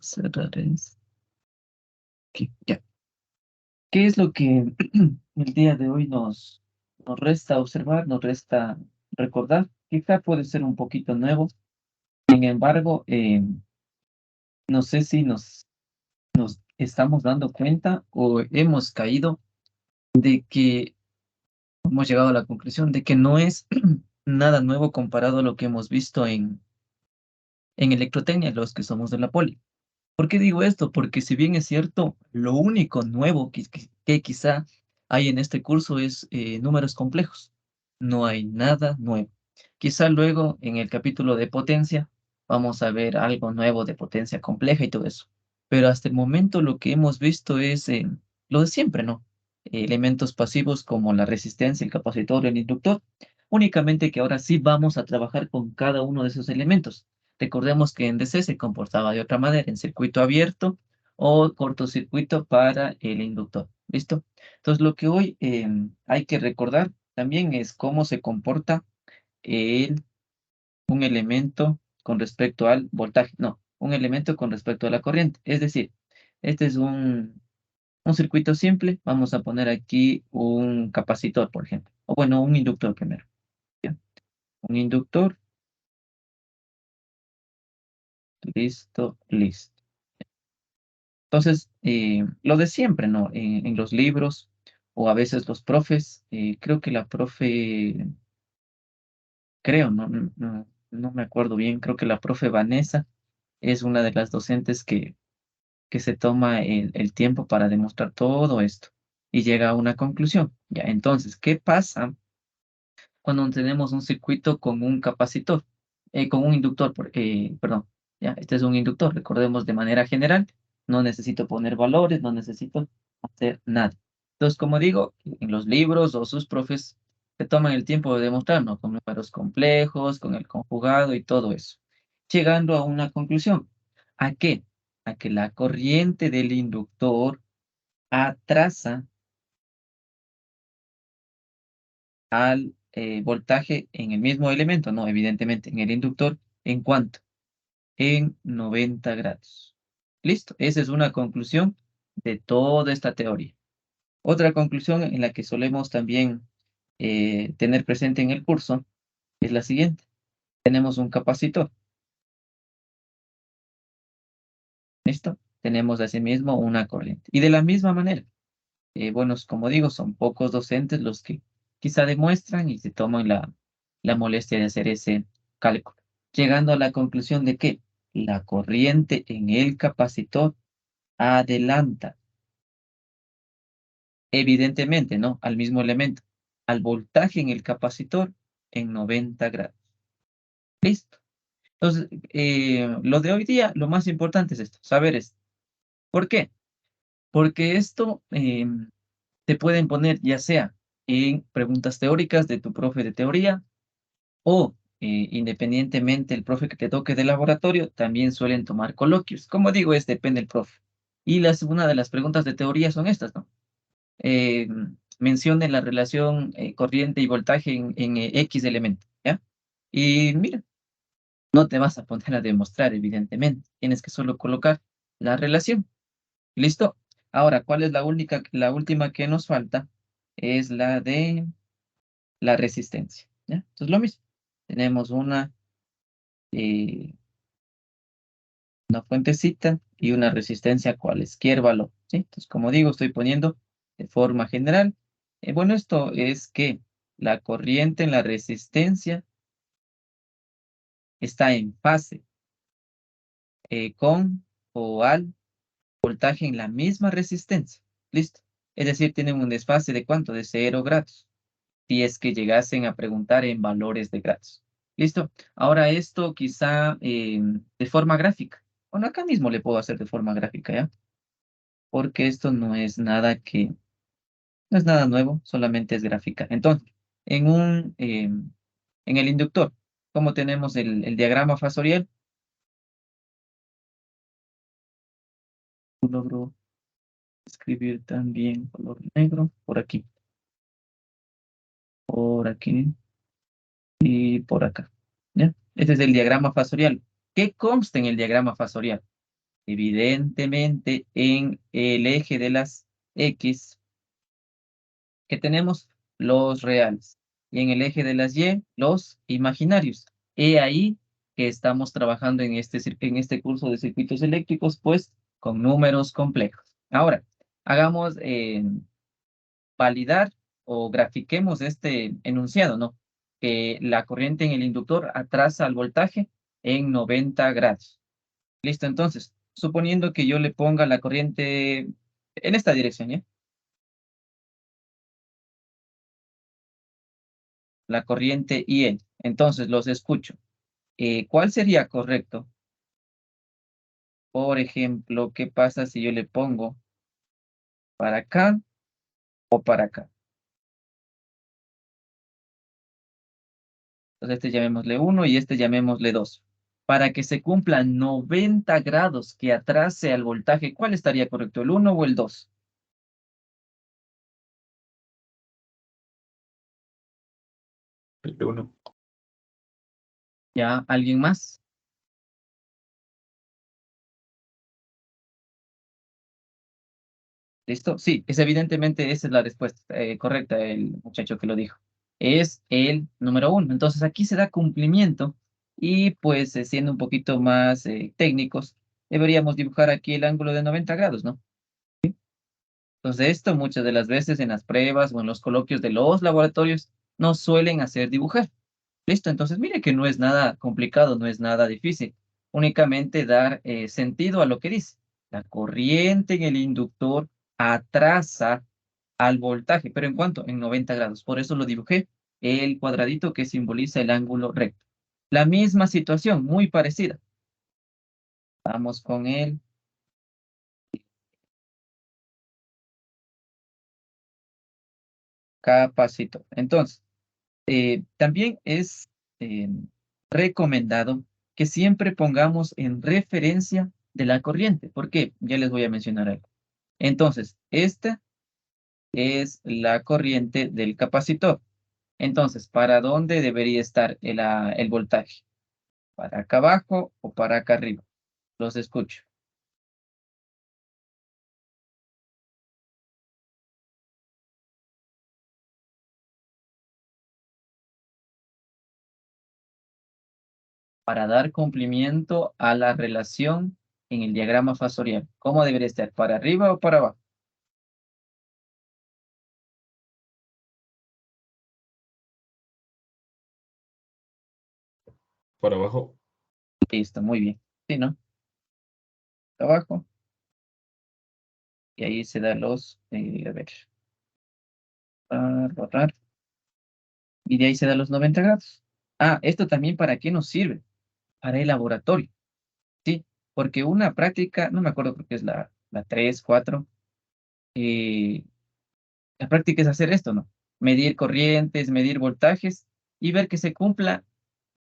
Cerrar es- ok, ya. ¿Qué es lo que el día de hoy nos resta observar, nos resta recordar? Quizá puede ser un poquito nuevo. Sin embargo, no sé si nos estamos dando cuenta o hemos caído de que hemos llegado a la conclusión de que no es nada nuevo comparado a lo que hemos visto en electrotecnia, los que somos de la poli. ¿Por qué digo esto? Porque si bien es cierto, lo único nuevo que quizá hay en este curso es números complejos. No hay nada nuevo. Quizá luego en el capítulo de potencia vamos a ver algo nuevo de potencia compleja y todo eso. Pero hasta el momento lo que hemos visto es lo de siempre, ¿no? Elementos pasivos como la resistencia, el capacitor, el inductor. Únicamente que ahora sí vamos a trabajar con cada uno de esos elementos. Recordemos que en DC se comportaba de otra manera, en circuito abierto o cortocircuito para el inductor. ¿Listo? Entonces, lo que hoy hay que recordar también es cómo se comporta el, un elemento con respecto al voltaje. No, un elemento con respecto a la corriente. Es decir, este es un circuito simple. Vamos a poner aquí un capacitor, por ejemplo. O bueno, un inductor primero. ¿Ya? Un inductor. Listo, listo. Entonces, lo de siempre, ¿no? En los libros o a veces los profes, creo que la profe, creo, no me acuerdo bien, creo que la profe Vanessa es una de las docentes que se toma el tiempo para demostrar todo esto y llega a una conclusión. Ya, entonces, ¿qué pasa cuando tenemos un circuito con un capacitor, con un inductor, perdón, ya, este es un inductor, recordemos de manera general, no necesito poner valores, no necesito hacer nada. Entonces, como digo, en los libros o sus profes se toman el tiempo de demostrarnos con números complejos, con el conjugado y todo eso, llegando a una conclusión. ¿A qué? A que la corriente del inductor atrasa al voltaje en el mismo elemento, no, evidentemente, en el inductor, ¿en cuánto? En 90 grados. Listo, esa es una conclusión de toda esta teoría. Otra conclusión en la que solemos también tener presente en el curso es la siguiente. Tenemos un capacitor, ¿listo? Tenemos asimismo una corriente. Y de la misma manera, bueno, como digo, son pocos docentes los que quizá demuestran y se toman la molestia de hacer ese cálculo, llegando a la conclusión de que la corriente en el capacitor adelanta, evidentemente, ¿no? Al mismo elemento, al voltaje en el capacitor en 90 grados. Listo. Entonces, lo de hoy día, lo más importante es esto, saber esto. ¿Por qué? Porque esto te pueden poner ya sea en preguntas teóricas de tu profe de teoría o independientemente el profe que te toque de laboratorio, también suelen tomar coloquios. Como digo, depende del profe. Y una de las preguntas de teoría son estas, ¿no? Eh, Mencione la relación corriente y voltaje en X elemento, ¿ya? Y mira, no te vas a poner a demostrar, evidentemente. Tienes que solo colocar la relación. ¿Listo? Ahora, ¿cuál es la última que nos falta? Es la de la resistencia, ¿ya? Entonces, lo mismo. Tenemos eh, una fuentecita y una resistencia a cualesquier valor, ¿sí? Entonces, como digo, estoy poniendo de forma general. Bueno, esto es que la corriente en la resistencia está en fase con o al voltaje en la misma resistencia. ¿Listo? Es decir, tienen un desfase de ¿cuánto? De 0 grados. Si es que llegasen a preguntar en valores de grados. ¿Listo? Ahora esto quizá de forma gráfica. Bueno, acá mismo le puedo hacer de forma gráfica, ¿ya? Porque esto no es nada nuevo, solamente es gráfica. Entonces, en el inductor, como tenemos el diagrama fasorial, logro escribir también color negro por aquí y por acá. ¿Ya? Este es el diagrama fasorial. ¿Qué consta en el diagrama fasorial? Evidentemente, en el eje de las X, que tenemos los reales, y en el eje de las Y, los imaginarios. He ahí que estamos trabajando en este curso de circuitos eléctricos, pues, con números complejos. Ahora, hagamos validar o grafiquemos este enunciado, ¿no? Que la corriente en el inductor atrasa al voltaje en 90 grados. Listo, entonces, suponiendo que yo le ponga la corriente en esta dirección, ¿ya? La corriente IE. Entonces, los escucho. ¿Cuál sería correcto? Por ejemplo, ¿qué pasa si yo le pongo para acá o para acá? Entonces, este llamémosle 1 y este llamémosle 2. Para que se cumplan 90 grados que atrase al voltaje, ¿cuál estaría correcto, el 1 o el 2? El uno. ¿Ya? ¿Alguien más? ¿Listo? Sí, evidentemente esa es la respuesta correcta, el muchacho que lo dijo. Es el número 1. Entonces aquí se da cumplimiento y pues siendo un poquito más técnicos, deberíamos dibujar aquí el ángulo de 90 grados, ¿no? Entonces esto muchas de las veces en las pruebas o en los coloquios de los laboratorios nos suelen hacer dibujar. Listo, entonces mire que no es nada complicado, no es nada difícil. Únicamente dar sentido a lo que dice. La corriente en el inductor atrasa al voltaje, pero ¿en cuánto? En 90 grados. Por eso lo dibujé, el cuadradito que simboliza el ángulo recto. La misma situación, muy parecida. Vamos con el capacitor. Entonces, también es eh, recomendado que siempre pongamos en referencia de la corriente. ¿Por qué? Ya les voy a mencionar algo. Entonces, esta es la corriente del capacitor. Entonces, ¿para dónde debería estar el voltaje? ¿Para acá abajo o para acá arriba? Los escucho. Para dar cumplimiento a la relación en el diagrama fasorial. ¿Cómo debería estar? ¿Para arriba o para abajo? Para abajo. Listo, muy bien. Sí, ¿no? Abajo. Y ahí se da los, a ver, borrar. Y de ahí se da los 90 grados. Ah, esto también ¿para qué nos sirve? Para el laboratorio, ¿sí? Porque una práctica, no me acuerdo, creo que es la 3, 4, eh, la práctica es hacer esto, ¿no? Medir corrientes, medir voltajes y ver que se cumpla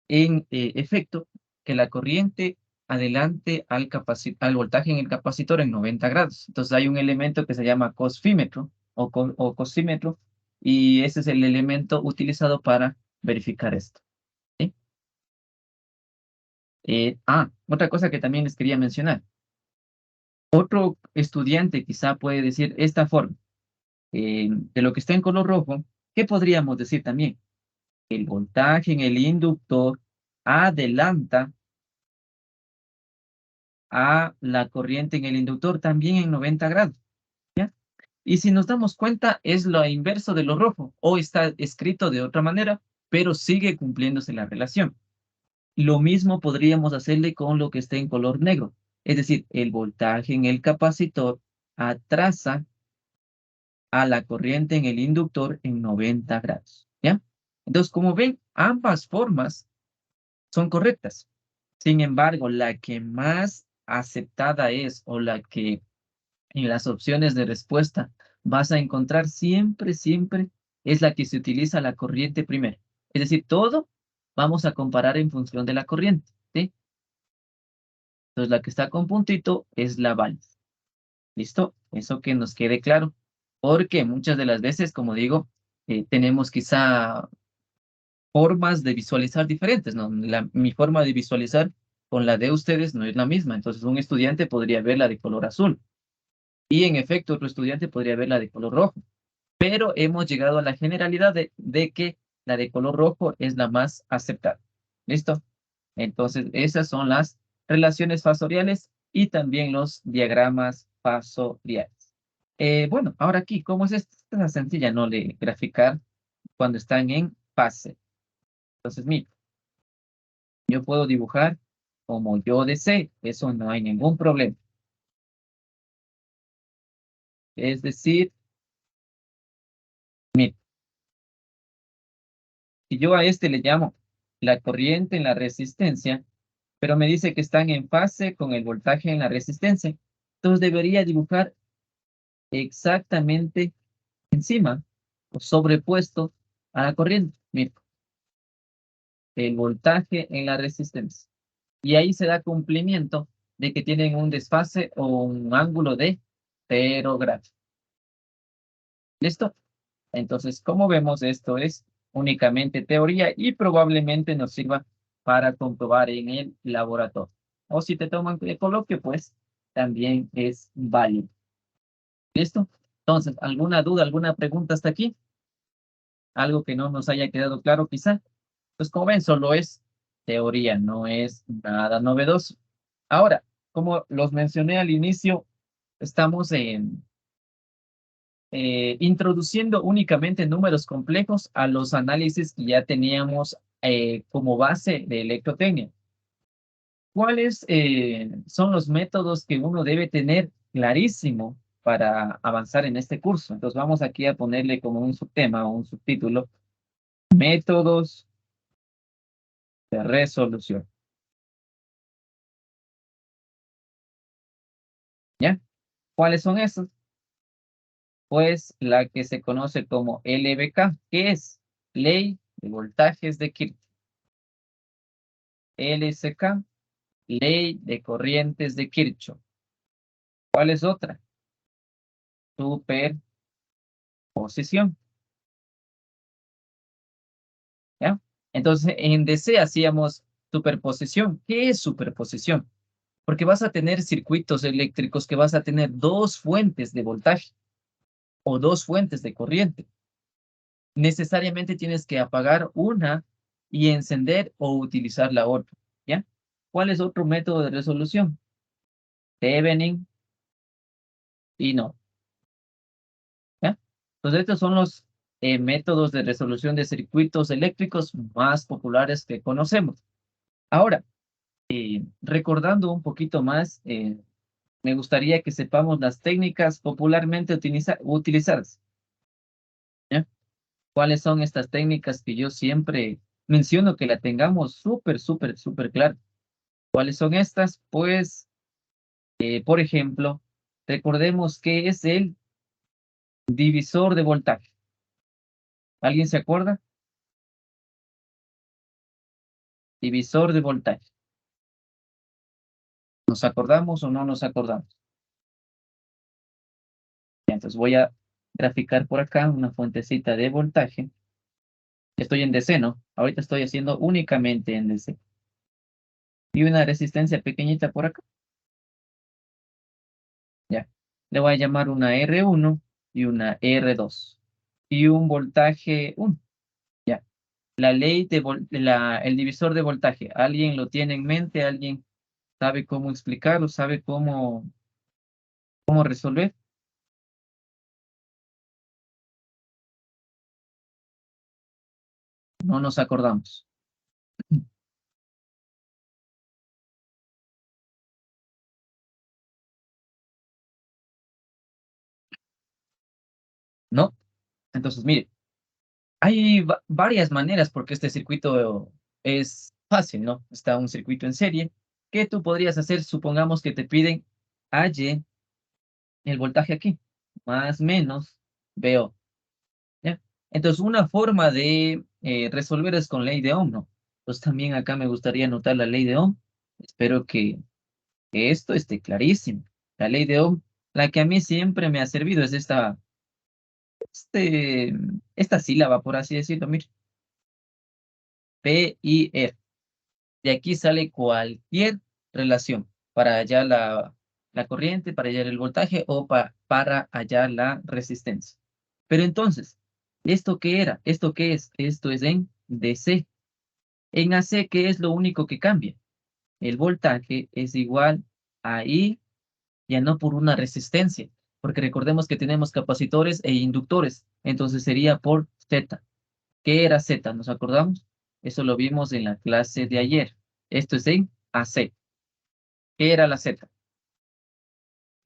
en efecto que la corriente adelante al voltaje en el capacitor en 90 grados. Entonces hay un elemento que se llama cosfímetro o cosímetro y ese es el elemento utilizado para verificar esto. ¿Sí? Otra cosa que también les quería mencionar. Otro estudiante quizá puede decir esta forma, de lo que está en color rojo, ¿qué podríamos decir también? El voltaje en el inductor adelanta a la corriente en el inductor también en 90 grados. ¿Ya? Y si nos damos cuenta, es lo inverso de lo rojo, o está escrito de otra manera, pero sigue cumpliéndose la relación. Lo mismo podríamos hacerle con lo que esté en color negro. Es decir, el voltaje en el capacitor atrasa a la corriente en el inductor en 90 grados. ¿Ya? Entonces, como ven, ambas formas son correctas. Sin embargo, la que más aceptada es o la que en las opciones de respuesta vas a encontrar siempre, siempre es la que se utiliza la corriente primero. Es decir, todo vamos a comparar en función de la corriente, ¿sí? Entonces, la que está con puntito es la válida. ¿Listo? Eso que nos quede claro. Porque muchas de las veces, como digo, tenemos quizá formas de visualizar diferentes, ¿no? Mi forma de visualizar con la de ustedes no es la misma. Entonces, un estudiante podría ver la de color azul. Y en efecto, otro estudiante podría ver la de color rojo. Pero hemos llegado a la generalidad de que la de color rojo es la más aceptada. ¿Listo? Entonces, esas son las relaciones fasoriales y también los diagramas fasoriales. Bueno, ahora aquí, ¿cómo es esto? Esta es sencilla, no de graficar cuando están en fase. Entonces, mira, yo puedo dibujar como yo desee, eso no hay ningún problema. Es decir, mira, si yo a este le llamo la corriente en la resistencia, pero me dice que están en fase con el voltaje en la resistencia, entonces debería dibujar exactamente encima o sobrepuesto a la corriente. Mira, el voltaje en la resistencia. Y ahí se da cumplimiento de que tienen un desfase o un ángulo de 0 grados. ¿Listo? Entonces, como vemos, esto es únicamente teoría y probablemente nos sirva para comprobar en el laboratorio. O si te toman de coloquio, pues también es válido. ¿Listo? Entonces, ¿alguna duda, alguna pregunta hasta aquí? ¿Algo que no nos haya quedado claro quizá? Pues como ven, solo es teoría, no es nada novedoso. Ahora, como los mencioné al inicio, estamos introduciendo únicamente números complejos a los análisis que ya teníamos como base de electrotecnia. ¿Cuáles son los métodos que uno debe tener clarísimo para avanzar en este curso? Entonces vamos aquí a ponerle como un subtema o un subtítulo, métodos de resolución. ¿Ya? ¿Cuáles son esos? Pues la que se conoce como LBK, que es Ley de Voltajes de Kirchhoff. LSK, Ley de Corrientes de Kirchhoff. ¿Cuál es otra? Superposición. ¿Ya? Entonces, en DC hacíamos superposición. ¿Qué es superposición? Porque vas a tener circuitos eléctricos que vas a tener dos fuentes de voltaje o dos fuentes de corriente. Necesariamente tienes que apagar una y encender o utilizar la otra. ¿Ya? ¿Cuál es otro método de resolución? Thevenin y no. ¿Ya? Entonces, estos son los métodos de resolución de circuitos eléctricos más populares que conocemos. Ahora, recordando un poquito más, me gustaría que sepamos las técnicas popularmente utilizadas. ¿Ya? ¿Cuáles son estas técnicas que yo siempre menciono que la tengamos súper, súper, súper clara? ¿Cuáles son estas? Pues, por ejemplo, recordemos que es el divisor de voltaje. ¿Alguien se acuerda? Divisor de voltaje. ¿Nos acordamos o no nos acordamos? Ya, entonces voy a graficar por acá una fuentecita de voltaje. Estoy en DC, ¿no? Ahorita estoy haciendo únicamente en DC. Y una resistencia pequeñita por acá. Ya. Le voy a llamar una R1 y una R2. Y un voltaje 1. Ya. La ley el divisor de voltaje. ¿Alguien lo tiene en mente? ¿Alguien sabe cómo explicarlo? ¿Sabe cómo resolver? No nos acordamos. ¿No? Entonces, mire, hay varias maneras porque este circuito es fácil, ¿no? Está un circuito en serie. ¿Qué tú podrías hacer? Supongamos que te piden H el voltaje aquí, más menos veo, ¿ya? Entonces, una forma de resolver es con ley de Ohm, ¿no? Entonces, también acá me gustaría anotar la ley de Ohm. Espero que esto esté clarísimo. La ley de Ohm, la que a mí siempre me ha servido es este, esta sílaba, por así decirlo, mire, P, I, R. De aquí sale cualquier relación para hallar la corriente, para hallar el voltaje o para hallar la resistencia. Pero entonces, ¿esto qué era? ¿Esto qué es? Esto es en DC. En AC, ¿qué es lo único que cambia? El voltaje es igual a I, ya no por una resistencia, porque recordemos que tenemos capacitores e inductores, entonces sería por Z. ¿Qué era Z? ¿Nos acordamos? Eso lo vimos en la clase de ayer. Esto es en AC. ¿Qué era la Z?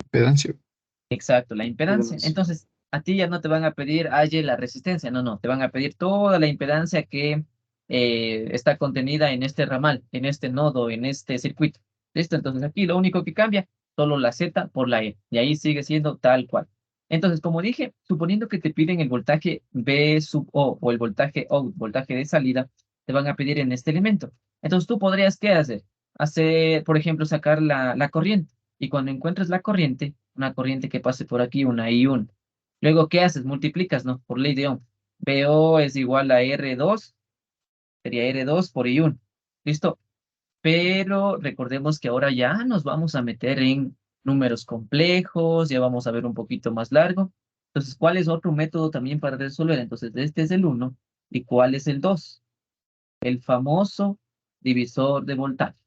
Impedancia. Exacto, la impedancia. Impedancia. Entonces, a ti ya no te van a pedir halle la resistencia, no, no, te van a pedir toda la impedancia que está contenida en este ramal, en este nodo, en este circuito. ¿Listo? Entonces aquí lo único que cambia, solo la Z por la E, y ahí sigue siendo tal cual. Entonces, como dije, suponiendo que te piden el voltaje V sub O o el voltaje out, voltaje de salida, te van a pedir en este elemento. Entonces, tú podrías, ¿qué hacer? Hacer, por ejemplo, sacar la corriente. Y cuando encuentres la corriente, una corriente que pase por aquí, una I1. Luego, ¿qué haces? Multiplicas, ¿no? Por ley de Ohm. BO es igual a R2, sería R2 por I1. ¿Listo? Pero recordemos que ahora ya nos vamos a meter en números complejos, ya vamos a ver un poquito más largo. Entonces, ¿cuál es otro método también para resolver? Entonces, este es el 1. ¿Y cuál es el 2? El famoso divisor de voltaje.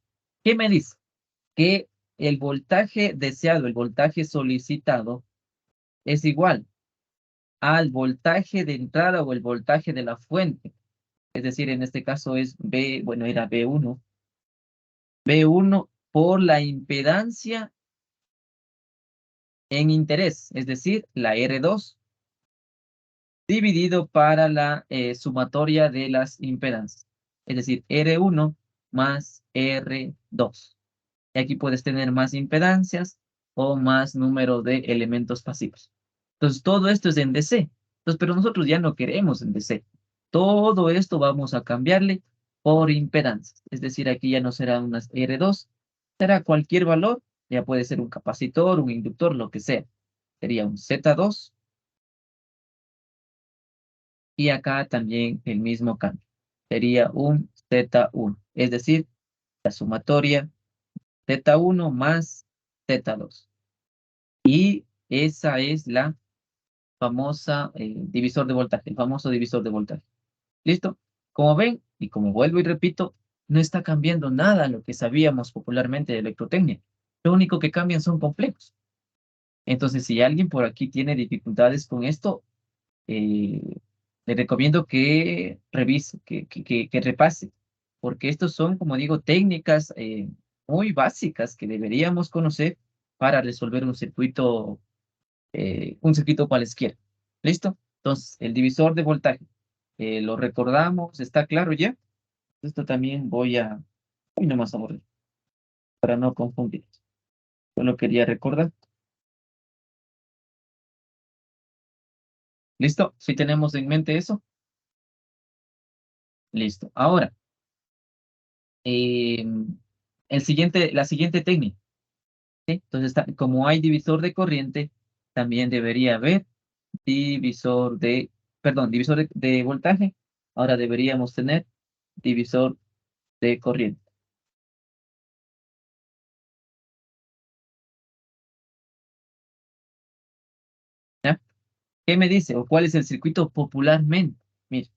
¿Qué me dice? Que el voltaje deseado, el voltaje solicitado, es igual al voltaje de entrada o el voltaje de la fuente. Es decir, en este caso es B, bueno, era B1. B1 por la impedancia en interés, es decir, la R2, dividido para la sumatoria de las impedancias. Es decir, R1 más R2. Y aquí puedes tener más impedancias o más número de elementos pasivos. Entonces, todo esto es en DC. Entonces, pero nosotros ya no queremos en DC. Todo esto vamos a cambiarle por impedancias. Es decir, aquí ya no será unas R2, será cualquier valor, ya puede ser un capacitor, un inductor, lo que sea. Sería un Z2 y acá también el mismo cambio. Sería un Z1, es decir, la sumatoria Z1 más Z2. Y esa es la famosa divisor de voltaje, el famoso divisor de voltaje. ¿Listo? Como ven, y como vuelvo y repito, no está cambiando nada lo que sabíamos popularmente de electrotecnia. Lo único que cambian son complejos. Entonces, si alguien por aquí tiene dificultades con esto, le recomiendo que revise, que repase, porque estos son, como digo, técnicas muy básicas que deberíamos conocer para resolver un circuito cualesquiera. ¿Listo? Entonces, el divisor de voltaje, lo recordamos, ¿está claro ya? Esto también voy nomás a borrar, para no confundir. Solo quería recordar. ¿Listo? Si tenemos en mente eso, listo. Ahora, eh, la siguiente técnica, ¿sí? Entonces, como hay divisor de corriente, también debería haber divisor de, perdón, divisor de voltaje. Ahora deberíamos tener divisor de corriente. ¿Ya? ¿Qué me dice? ¿O cuál es el circuito popularmente? Mire,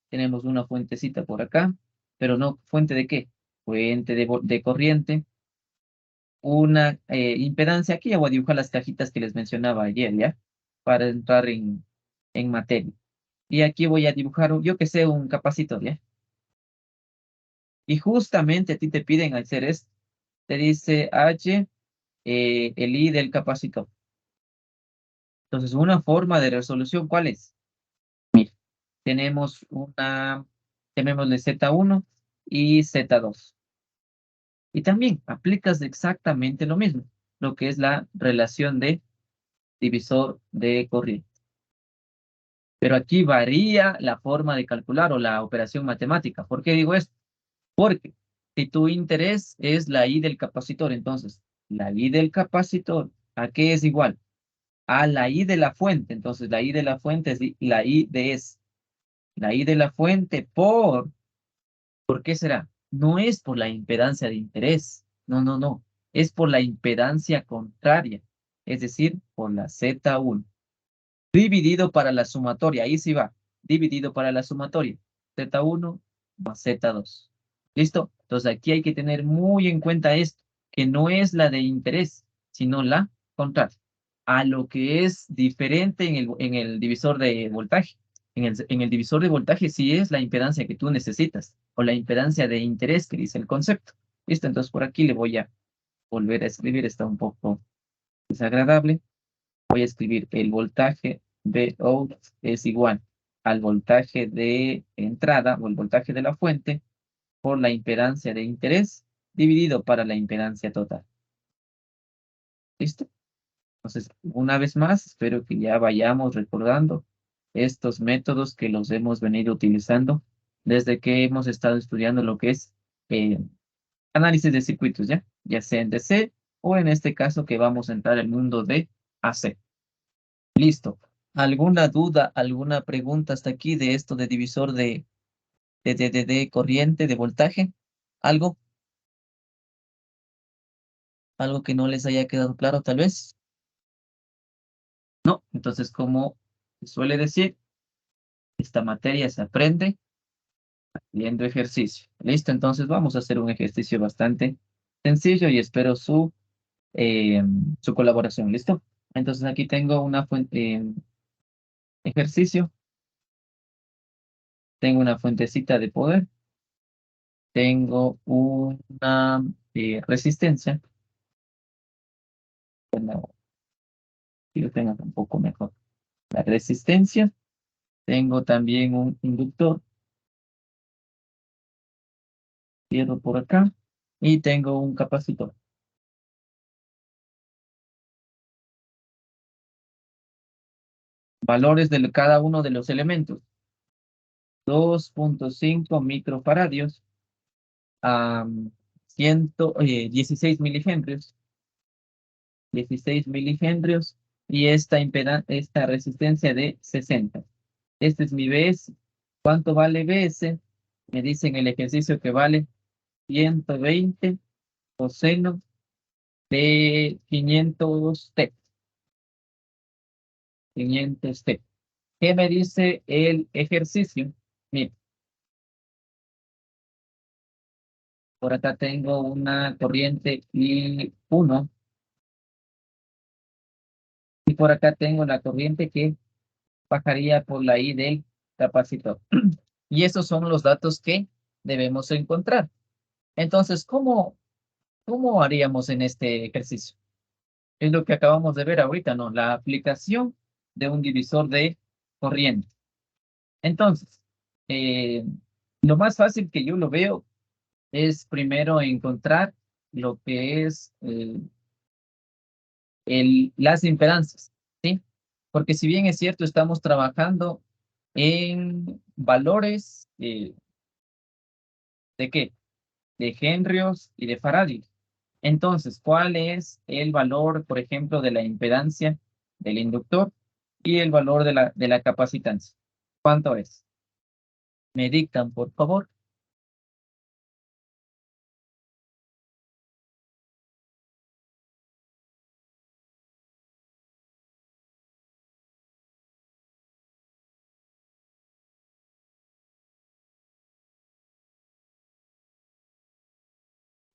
tenemos una fuentecita por acá, pero no, ¿fuente de qué? Fuente de corriente, una impedancia. Aquí ya voy a dibujar las cajitas que les mencionaba ayer, ¿ya? Para entrar en materia. Y aquí voy a dibujar, yo que sé, un capacitor, ¿ya? Y justamente a ti te piden hacer esto. Te dice H, el I del capacitor. Entonces, una forma de resolución, ¿cuál es? Tenemos llamémosle Z1 y Z2. Y también aplicas exactamente lo mismo, lo que es la relación de divisor de corriente. Pero aquí varía la forma de calcular o la operación matemática. ¿Por qué digo esto? Porque si tu interés es la I del capacitor, entonces la I del capacitor, ¿a qué es igual? A la I de la fuente. Entonces la I de la fuente es la I de S. La I de la fuente ¿por qué será? no es por la impedancia de interés, no, no, no, es por la impedancia contraria, es decir, por la Z1, dividido para la sumatoria, ahí sí va, dividido para la sumatoria, Z1 más Z2. ¿Listo? Entonces aquí hay que tener muy en cuenta esto, que no es la de interés, sino la contraria, a lo que es diferente en el divisor de voltaje. En el divisor de voltaje sí es la impedancia que tú necesitas, o la impedancia de interés que dice el concepto. ¿Listo? Entonces por aquí le voy a volver a escribir, está un poco desagradable. Voy a escribir el voltaje de out es igual al voltaje de entrada o el voltaje de la fuente por la impedancia de interés dividido para la impedancia total. ¿Listo? Entonces, una vez más, espero que ya vayamos recordando estos métodos que los hemos venido utilizando desde que hemos estado estudiando lo que es eh, análisis de circuitos, ¿ya? Ya sea en DC o en este caso que vamos a entrar al mundo de AC. Listo. ¿Alguna duda, alguna pregunta hasta aquí de esto de divisor de corriente, de voltaje? ¿Algo? ¿Algo que no les haya quedado claro tal vez? No. Entonces, como se suele decir, esta materia se aprende viendo ejercicio. Listo, entonces vamos a hacer un ejercicio bastante sencillo y espero su colaboración. ¿Listo? Entonces aquí tengo una fuente, ejercicio, tengo una fuentecita de poder, tengo una resistencia. Bueno, que lo tenga un poco mejor. La resistencia, tengo también un inductor, cierro por acá, y tengo un capacitor. Valores de cada uno de los elementos. 2.5 microfaradios a 16 milihenrios. 16 milihenrios y esta resistencia de 60. Este es mi BS. ¿Cuánto vale BS? Me dicen el ejercicio que vale 120 coseno de 500 T. 500 T. ¿Qué me dice el ejercicio? Mira, por acá tengo una corriente I1 y por acá tengo la corriente que bajaría por la I del capacitor. Y esos son los datos que debemos encontrar. Entonces, ¿cómo haríamos en este ejercicio? Es lo que acabamos de ver ahorita, ¿no? La aplicación de un divisor de corriente. Entonces, eh, lo más fácil que yo lo veo es primero encontrar lo que es las impedancias, ¿sí? Porque si bien es cierto, estamos trabajando en valores ¿de qué? De henrios y de faradios. Entonces, ¿cuál es el valor, por ejemplo, de la impedancia del inductor y el valor de la capacitancia? ¿Cuánto es? Me dictan, por favor.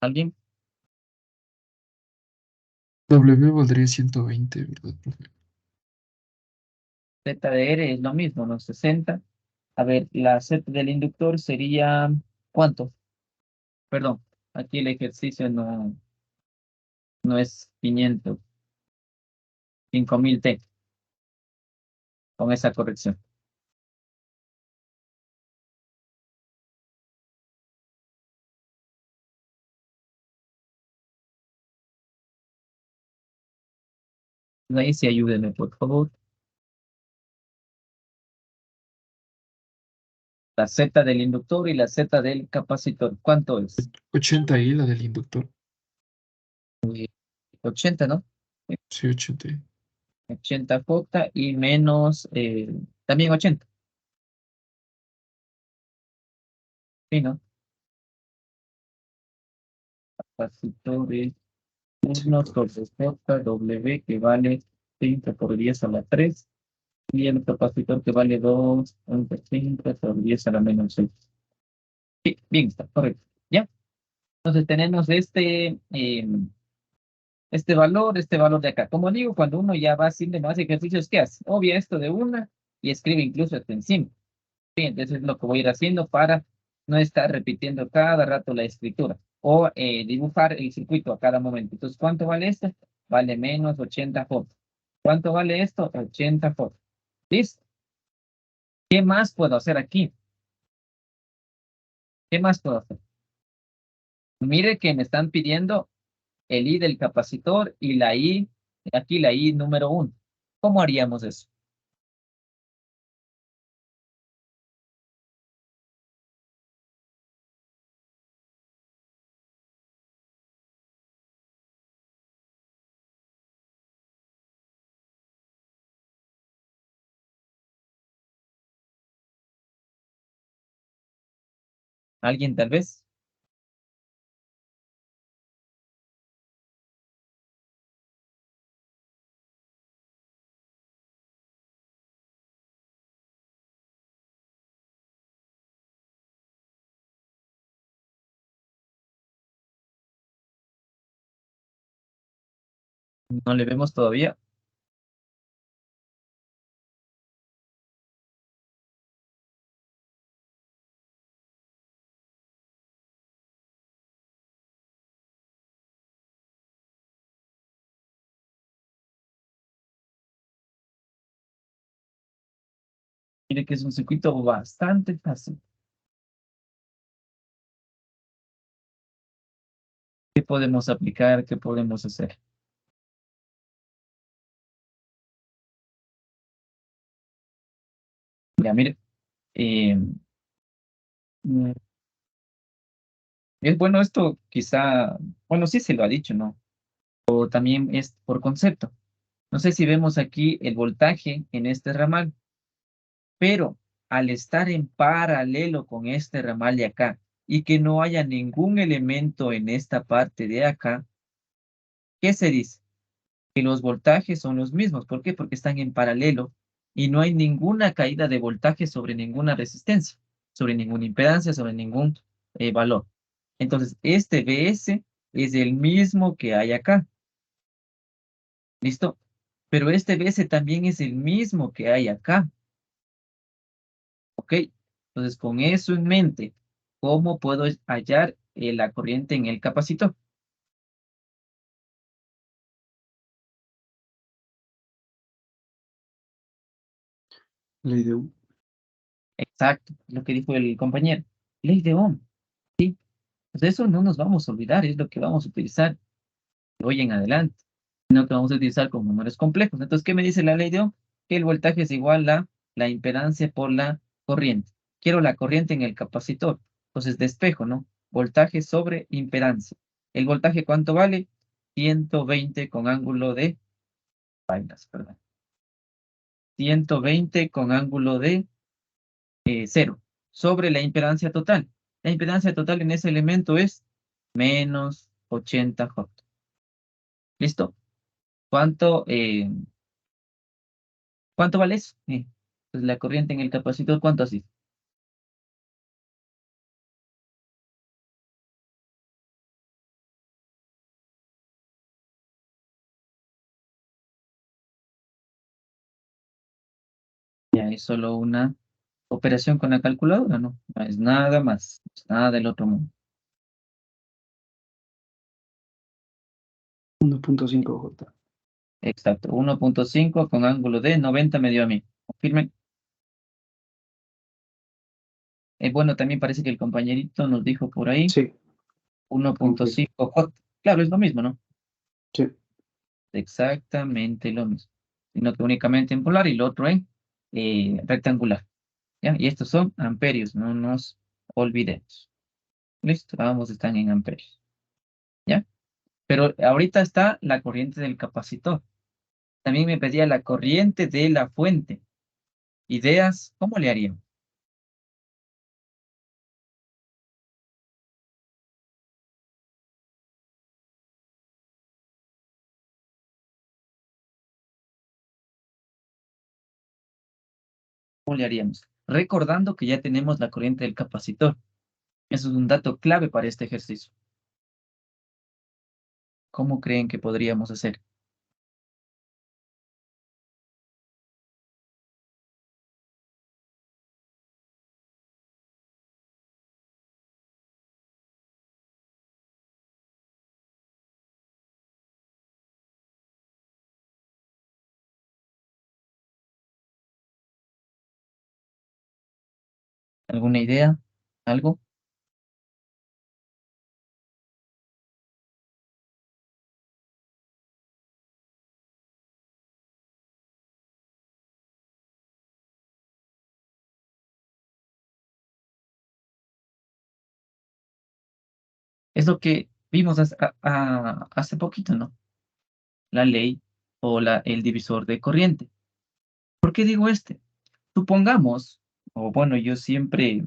¿Alguien? W valdría 120, ¿verdad, profe? Z de R es lo mismo, ¿no? 60. A ver, la Z del inductor sería, ¿cuánto? Perdón, aquí el ejercicio no es 500, 5000 T, con esa corrección. Ahí sí ayúdenme, por favor. La Z del inductor y la Z del capacitor. ¿Cuánto es? 80i, la del inductor. 80, ¿no? Sí, 80i. 80J y menos también 80. Sí, ¿no? capacitor es 1 sobre JW que vale 5 por 10 a la 3 y el capacitor que vale 2 entre 5 sobre 10 a la menos 6. Sí, bien, está correcto. ¿Ya? Entonces tenemos este valor de acá. Como digo, cuando uno ya va haciendo más ejercicios, ¿qué hace? Obvia esto de una y escribe incluso esto encima. Sí, entonces es lo que voy a ir haciendo para no estar repitiendo cada rato la escritura o dibujar el circuito a cada momento. Entonces, ¿cuánto vale esto? Vale menos 80 fotos. ¿Cuánto vale esto? 80 fotos. ¿Listo? ¿Qué más puedo hacer aquí? ¿Qué más puedo hacer? Mire que me están pidiendo el I del capacitor y la I, aquí la I número 1. ¿Cómo haríamos eso? ¿Alguien tal vez? ¿No le vemos todavía? Mire que es un circuito bastante fácil. ¿Qué podemos aplicar? ¿Qué podemos hacer? Ya, mire, eh, mm, es bueno esto quizá, bueno, sí se lo ha dicho, ¿no? O también es por concepto. No sé si vemos aquí el voltaje en este ramal, pero al estar en paralelo con este ramal de acá y que no haya ningún elemento en esta parte de acá, ¿qué se dice? Que los voltajes son los mismos. ¿Por qué? Porque están en paralelo y no hay ninguna caída de voltaje sobre ninguna resistencia, sobre ninguna impedancia, sobre ningún valor. Entonces, este Vs es el mismo que hay acá. ¿Listo? Pero este Vs también es el mismo que hay acá. ¿Ok? Entonces, con eso en mente, ¿cómo puedo hallar la corriente en el capacitor? Ley de Ohm. Exacto, lo que dijo el compañero. Ley de Ohm. ¿Sí? Pues eso no nos vamos a olvidar, es lo que vamos a utilizar de hoy en adelante, sino que vamos a utilizar con números complejos. Entonces, ¿qué me dice la ley de Ohm? Que el voltaje es igual a la impedancia por la corriente. Quiero la corriente en el capacitor. Entonces, despejo, ¿no? Voltaje sobre impedancia. ¿El voltaje cuánto vale? 120 con ángulo de... Vainas, perdón. 120 con ángulo de 0 sobre la impedancia total. La impedancia total en ese elemento es menos 80 J. ¿Listo? ¿Cuánto, cuánto vale eso? Pues la corriente en el capacitor, ¿cuánto así? Ya es solo una operación con la calculadora, ¿no? No es nada más, no es nada del otro mundo. 1.5 J. Exacto, 1.5 con ángulo de 90 me dio a mí. Confirmen. Bueno, también parece que el compañerito nos dijo por ahí Sí, confirmo. 1.5 J. Claro, es lo mismo, ¿no? Sí. Exactamente lo mismo. Sino que únicamente en polar y lo otro en rectangular. ¿Ya? Y estos son amperios, no nos olvidemos. Listo, ambos están en amperios. ¿Ya? Pero ahorita está la corriente del capacitor. También me pedía la corriente de la fuente. Ideas, ¿cómo le haríamos? ¿Cómo le haríamos? Recordando que ya tenemos la corriente del capacitor. Eso es un dato clave para este ejercicio. ¿Cómo creen que podríamos hacer? ¿Alguna idea? ¿Algo? Es lo que vimos hace poquito, ¿no? La ley o el divisor de corriente. ¿Por qué digo este? Supongamos, o bueno, yo siempre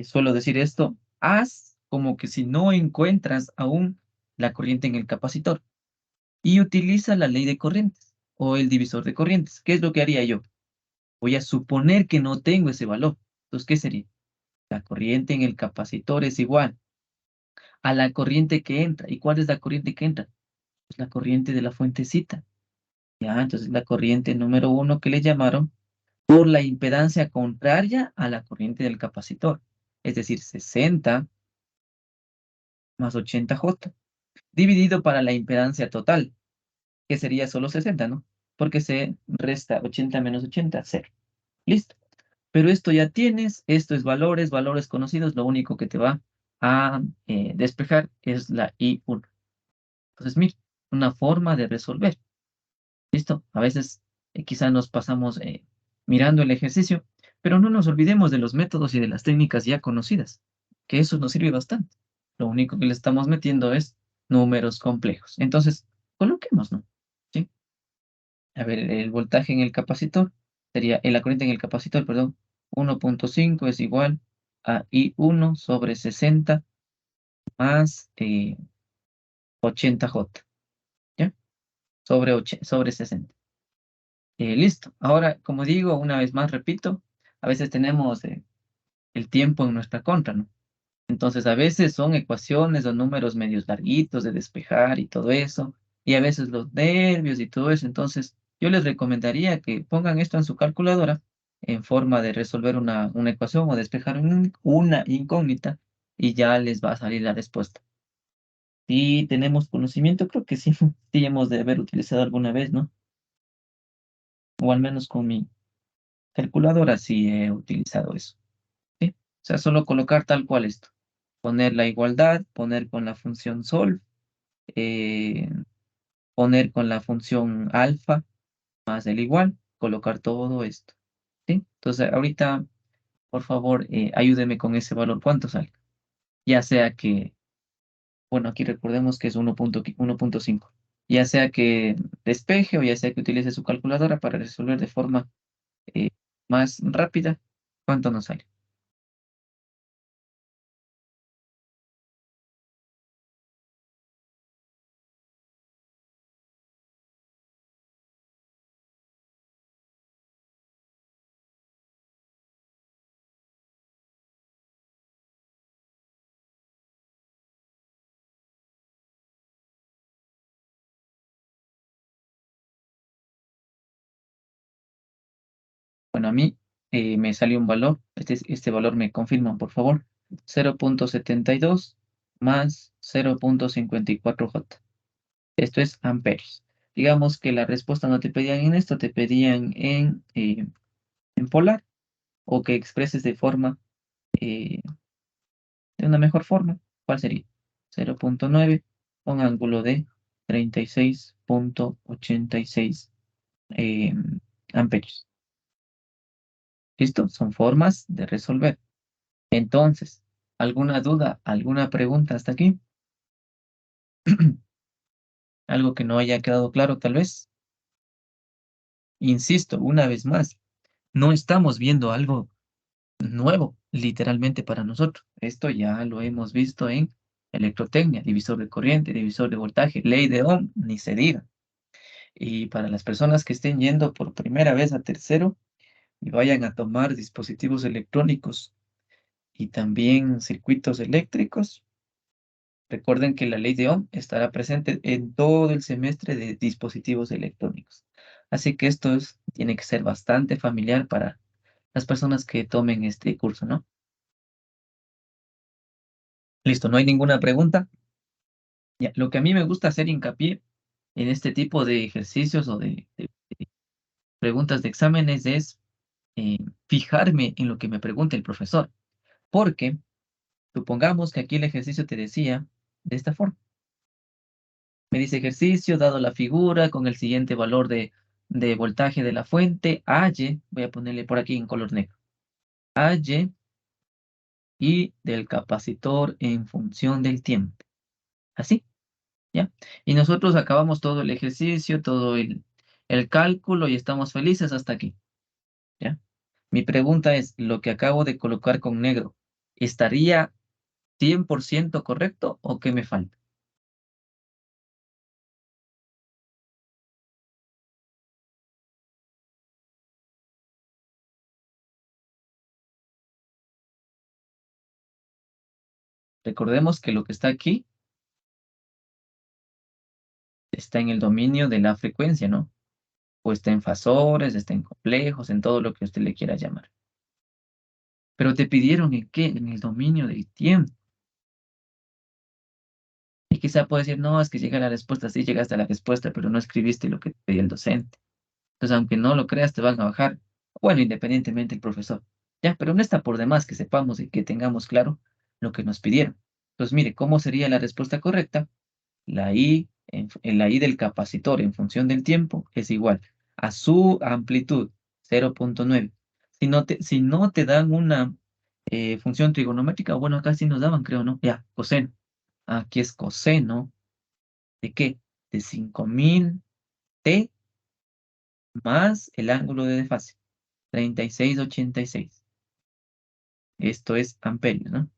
suelo decir esto, haz como que si no encuentras aún la corriente en el capacitor y utiliza la ley de corrientes o el divisor de corrientes. ¿Qué es lo que haría yo? Voy a suponer que no tengo ese valor. Entonces, ¿qué sería? La corriente en el capacitor es igual a la corriente que entra. ¿Y cuál es la corriente que entra? Pues la corriente de la fuentecita. Ya, entonces la corriente número uno que le llamaron por la impedancia contraria a la corriente del capacitor. Es decir, 60 más 80J, dividido para la impedancia total, que sería solo 60, ¿no? Porque se resta 80 menos 80, 0. Listo. Pero esto ya tienes, esto es valores, valores conocidos, lo único que te va a despejar es la I1. Entonces, mira, una forma de resolver. ¿Listo? A veces quizá nos pasamos mirando el ejercicio, pero no nos olvidemos de los métodos y de las técnicas ya conocidas, que eso nos sirve bastante. Lo único que le estamos metiendo es números complejos. Entonces, coloquemos, ¿no? ¿Sí? A ver, el voltaje en el capacitor sería, la corriente en el capacitor, perdón, 1.5 es igual a I1 sobre 60 más 80J, ¿ya? Sobre 60. Listo. Ahora, como digo, una vez más repito, a veces tenemos el tiempo en nuestra contra, ¿no? Entonces, a veces son ecuaciones o números medios larguitos de despejar y todo eso, y a veces los nervios y todo eso. Entonces, yo les recomendaría que pongan esto en su calculadora en forma de resolver una ecuación o despejar una incógnita y ya les va a salir la respuesta. Si tenemos conocimiento, creo que sí, sí hemos de haber utilizado alguna vez, ¿no? O al menos con mi calculadora sí he utilizado eso, ¿sí? O sea, solo colocar tal cual esto. Poner la igualdad, poner con la función sol, eh, poner con la función alfa más el igual, colocar todo esto, ¿sí? Entonces, ahorita, por favor, ayúdeme con ese valor. ¿Cuánto sale? Ya sea que, bueno, aquí recordemos que es 1.5. Ya sea que despeje o ya sea que utilice su calculadora para resolver de forma eh, más rápida, ¿cuánto nos sale? Bueno, a mí me salió un valor, este valor me confirman, por favor, 0.72 más 0.54J. Esto es amperios. Digamos que la respuesta no te pedían en esto, te pedían en polar o que expreses eh, de una mejor forma. ¿Cuál sería? 0.9 con ángulo de 36.86 eh, amperios. ¿Listo? Son formas de resolver. Entonces, ¿alguna duda, alguna pregunta hasta aquí? ¿Algo que no haya quedado claro tal vez? Insisto, una vez más, no estamos viendo algo nuevo, literalmente para nosotros. Esto ya lo hemos visto en electrotecnia, divisor de corriente, divisor de voltaje, ley de Ohm, ni se diga. Y para las personas que estén yendo por primera vez a tercero, y vayan a tomar dispositivos electrónicos y también circuitos eléctricos, recuerden que la ley de Ohm estará presente en todo el semestre de dispositivos electrónicos. Así que tiene que ser bastante familiar para las personas que tomen este curso, ¿no? Listo, ¿no hay ninguna pregunta? Ya, lo que a mí me gusta hacer hincapié en este tipo de ejercicios o de preguntas de exámenes es fijarme en lo que me pregunta el profesor, porque supongamos que aquí el ejercicio te decía de esta forma. Me dice ejercicio, dado la figura, con el siguiente valor de voltaje de la fuente, AY, voy a ponerle por aquí en color negro, AY y del capacitor en función del tiempo. Así, ¿ya? Y nosotros acabamos todo el ejercicio, todo el cálculo y estamos felices hasta aquí, ¿ya? Mi pregunta es, ¿lo que acabo de colocar con negro estaría 100% correcto o qué me falta? Recordemos que lo que está aquí está en el dominio de la frecuencia, ¿no? O está en fasores, está en complejos, en todo lo que usted le quiera llamar. Pero te pidieron en qué, en el dominio del tiempo. Y quizá puede decir, no, es que llega la respuesta, sí llegaste a la respuesta, pero no escribiste lo que te pedía el docente. Entonces, aunque no lo creas, te van a bajar. Bueno, independientemente el profesor. Ya, pero no está por demás que sepamos y que tengamos claro lo que nos pidieron. Entonces, mire, ¿cómo sería la respuesta correcta? La I del capacitor en función del tiempo es igual a su amplitud, 0.9. Si no te dan una función trigonométrica, bueno, acá sí nos daban, creo, ¿no? Ya, coseno. Aquí es coseno. ¿De qué? De 5000 t más el ángulo de desfase, 3686. Esto es amperios, ¿no?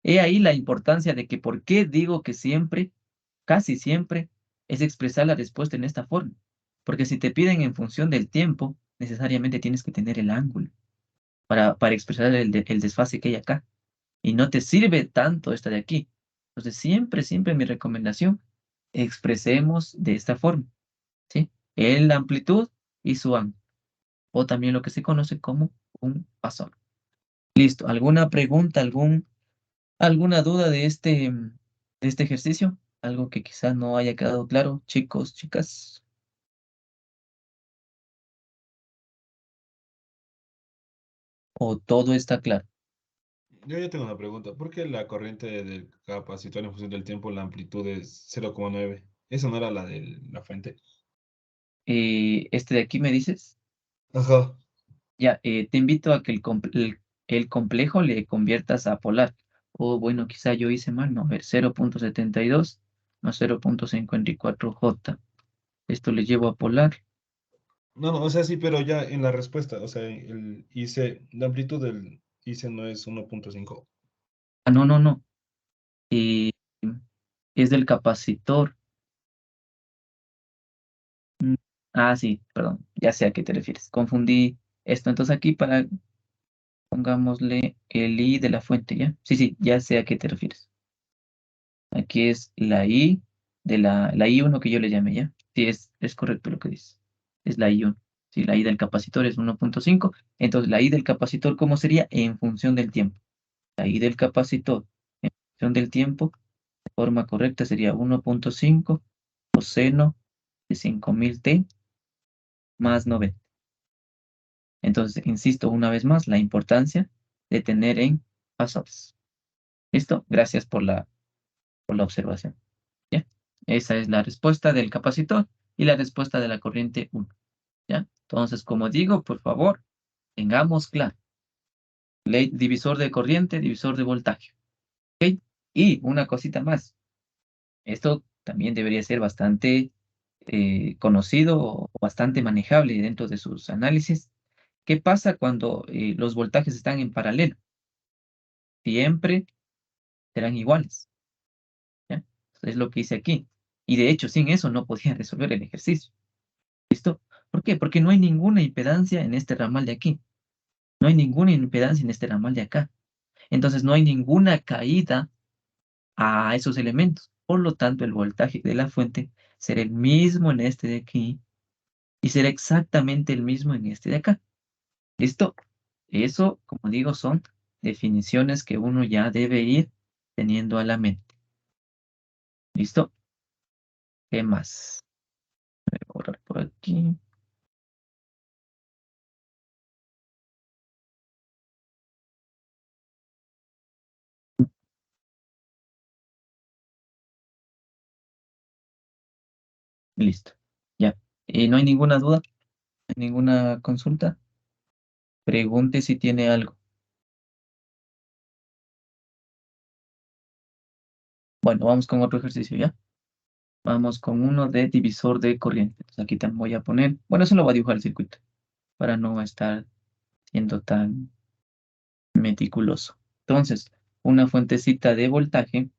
He ahí la importancia de que por qué digo que siempre, casi siempre, es expresar la respuesta en esta forma. Porque si te piden en función del tiempo, necesariamente tienes que tener el ángulo para expresar el desfase que hay acá. Y no te sirve tanto esta de aquí. Entonces, siempre mi recomendación, expresemos de esta forma, ¿sí? La amplitud y su ángulo, o también lo que se conoce como un fasor. Listo. ¿Alguna pregunta, alguna duda de este ejercicio? Algo que quizá no haya quedado claro, chicos, chicas, o todo está claro. Yo ya tengo una pregunta. ¿Por qué la corriente del capacitor en función del tiempo, la amplitud es 0,9? ¿Esa no era la de la fuente? Este de aquí me dices, Ajá. ya, te invito a que el complejo le conviertas a polar. O bueno, quizá yo hice mal, no, a ver, 0.72 más 0.54J. Esto le llevo a polar. No, no, o sea, sí, pero ya en la respuesta, o sea, la amplitud del IC no es 1,5. Ah, no, no, no. eh, es del capacitor. Mm, sí, perdón, ya sé a qué te refieres. Confundí esto. Entonces aquí pongámosle el I de la fuente, ¿ya? Sí, sí, ya sé a qué te refieres. Aquí es la I la I1 que yo le llamé, ¿ya? Sí, es correcto lo que dices. Es la I1. Sí, la I del capacitor es 1.5. Entonces, la I del capacitor, ¿cómo sería? En función del tiempo. La I del capacitor en función del tiempo, de forma correcta, sería 1.5 coseno de 5000 t más 90. Entonces, insisto una vez más, la importancia de tener en pasos. ¿Listo? Gracias por la observación. ¿Ya? Esa es la respuesta del capacitor y la respuesta de la corriente 1. ¿Ya? Entonces, como digo, por favor, tengamos claro. Ley, divisor de corriente, divisor de voltaje. ¿Ok? Y una cosita más. Esto también debería ser bastante conocido o bastante manejable dentro de sus análisis. ¿Qué pasa cuando los voltajes están en paralelo? Siempre serán iguales. ¿Ya? Es lo que hice aquí. Y de hecho, sin eso no podía resolver el ejercicio. ¿Listo? ¿Por qué? Porque no hay ninguna impedancia en este ramal de aquí. No hay ninguna impedancia en este ramal de acá. Entonces no hay ninguna caída a esos elementos. Por lo tanto, el voltaje de la fuente será el mismo en este de aquí y será exactamente el mismo en este de acá. ¿Listo? Eso, como digo, son definiciones que uno ya debe ir teniendo a la mente. ¿Listo? ¿Qué más? Voy a borrar por aquí. Listo. Ya. ¿No hay ninguna duda? ¿No hay ninguna consulta? Pregunte si tiene algo. Bueno, vamos con otro ejercicio, ¿ya? Vamos con uno de divisor de corriente. Entonces aquí también voy a poner, bueno, eso lo va a dibujar el circuito para no estar siendo tan meticuloso. Entonces, una fuentecita de voltaje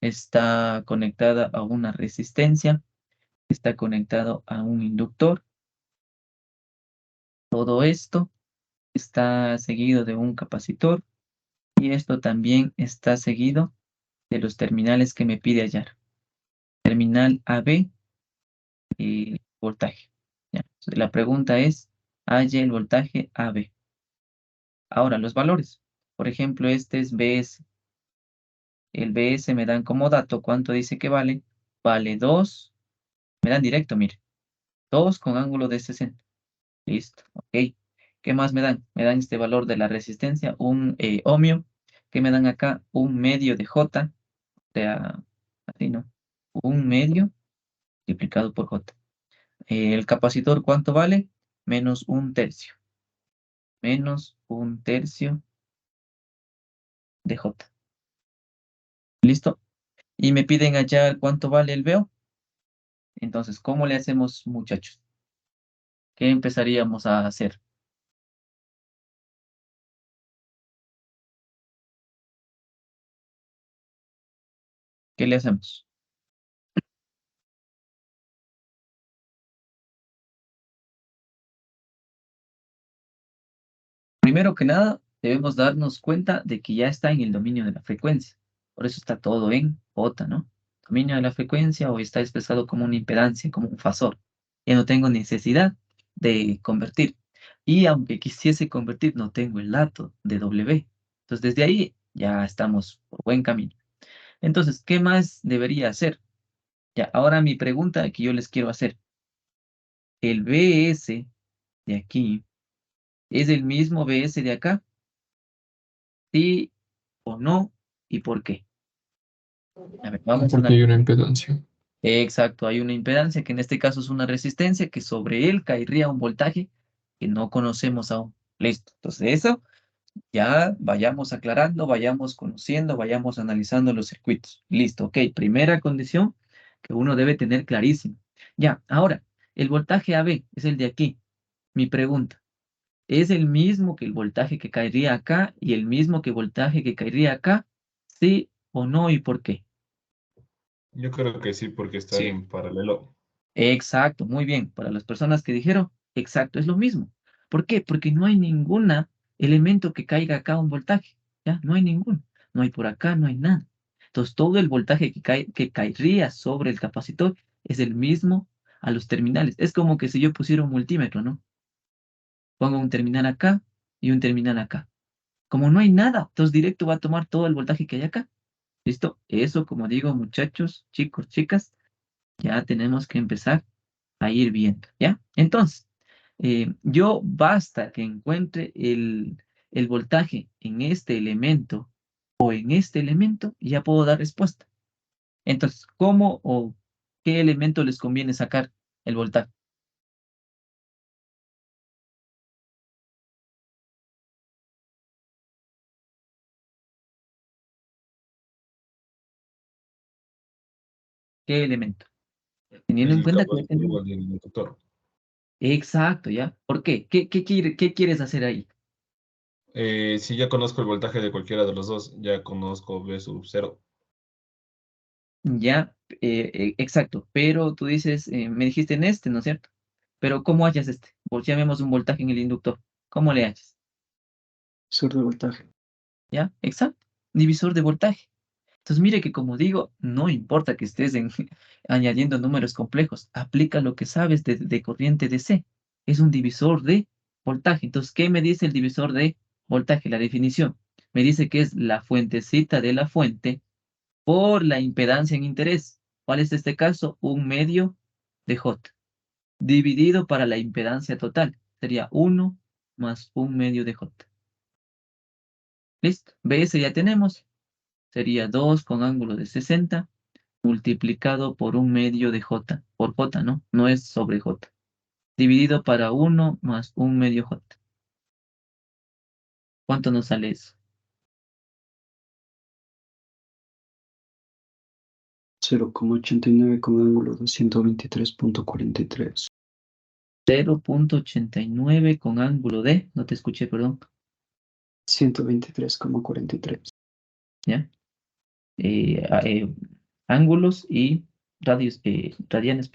está conectada a una resistencia, está conectado a un inductor. Todo esto está seguido de un capacitor y esto también está seguido de los terminales que me pide hallar. Terminal AB y voltaje. ¿Ya? Entonces, la pregunta es, halle el voltaje AB. Ahora, los valores. Por ejemplo, este es BS. El BS me dan como dato, ¿cuánto dice que vale? Vale 2. Me dan directo, mire. 2 con ángulo de 60. Listo, ok. ¿Qué más me dan? Me dan este valor de la resistencia, un ohmio. ¿Qué me dan acá? Un medio de J. O sea, así, ¿no? Un medio multiplicado por J. El capacitor, ¿cuánto vale? Menos un tercio. Menos un tercio de J. ¿Listo? Y me piden hallar cuánto vale el VO. Entonces, ¿cómo le hacemos, muchachos? ¿Qué empezaríamos a hacer? ¿Qué le hacemos? Primero que nada, debemos darnos cuenta de que ya está en el dominio de la frecuencia. Por eso está todo en J, ¿no? Dominio de la frecuencia o está expresado como una impedancia, como un fasor. Ya no tengo necesidad de convertir. Y aunque quisiese convertir, no tengo el dato de W. Entonces, desde ahí ya estamos por buen camino. Entonces, ¿qué más debería hacer? Ya, ahora mi pregunta que yo les quiero hacer. ¿El BS de aquí es el mismo BS de acá? ¿Sí o no? ¿Y por qué? A ver, vamos a Porque hay una analizar. impedancia. Exacto, hay una impedancia que en este caso es una resistencia que sobre él caería un voltaje que no conocemos aún. Listo. Entonces, eso ya vayamos aclarando, vayamos conociendo, vayamos analizando los circuitos. Listo, ok. Primera condición que uno debe tener clarísimo. Ya, ahora, el voltaje AB es el de aquí. Mi pregunta, ¿es el mismo que el voltaje que caería acá y el mismo que el voltaje que caería acá? ¿Sí o no y por qué? Yo creo que sí, porque está Sí. en paralelo. Exacto, muy bien. Para las personas que dijeron, exacto, es lo mismo. ¿Por qué? Porque no hay ningún elemento que caiga acá un voltaje. ¿Ya? No hay ninguno. No hay por acá, no hay nada. Entonces, todo el voltaje que caería sobre el capacitor es el mismo a los terminales. Es como que si yo pusiera un multímetro, ¿no? Pongo un terminal acá y un terminal acá. Como no hay nada, entonces directo va a tomar todo el voltaje que hay acá. ¿Listo? Eso, como digo, muchachos, chicos, chicas, ya tenemos que empezar a ir viendo, ¿ya? Entonces, yo basta que encuentre el voltaje en este elemento o en este elemento y ya puedo dar respuesta. Entonces, ¿cómo o qué elemento les conviene sacar el voltaje? ¿Qué elemento? Teniendo en El cuenta que ya capacitor tenemos. o el inductor. Exacto, ¿ya? ¿Por qué? ¿Qué quieres hacer ahí? Si ya conozco el voltaje de cualquiera de los dos, ya conozco V sub 0. Ya, exacto, pero tú dices, me dijiste en este, ¿no es cierto? Pero ¿cómo hallas este? Pues llamemos un voltaje en el inductor. ¿Cómo le hallas? Divisor de voltaje. ¿Ya? Exacto. Divisor de voltaje. Entonces, mire que como digo, no importa que estés añadiendo números complejos, aplica lo que sabes de corriente DC. Es un divisor de voltaje. Entonces, ¿qué me dice el divisor de voltaje? La definición. Me dice que es la fuentecita de la fuente por la impedancia en interés. ¿Cuál es este caso? Un medio de J. Dividido para la impedancia total. Sería 1 más un medio de J. ¿Listo? BS ya tenemos. Sería 2 con ángulo de 60 multiplicado por un medio de J. Por J, ¿no? No es sobre J. Dividido para 1 más un medio J. ¿Cuánto nos sale eso? 0,89 con ángulo de 123,43. 0,89 con ángulo de... No te escuché, perdón. 123,43. ¿Ya? Ángulos y radios, radianes,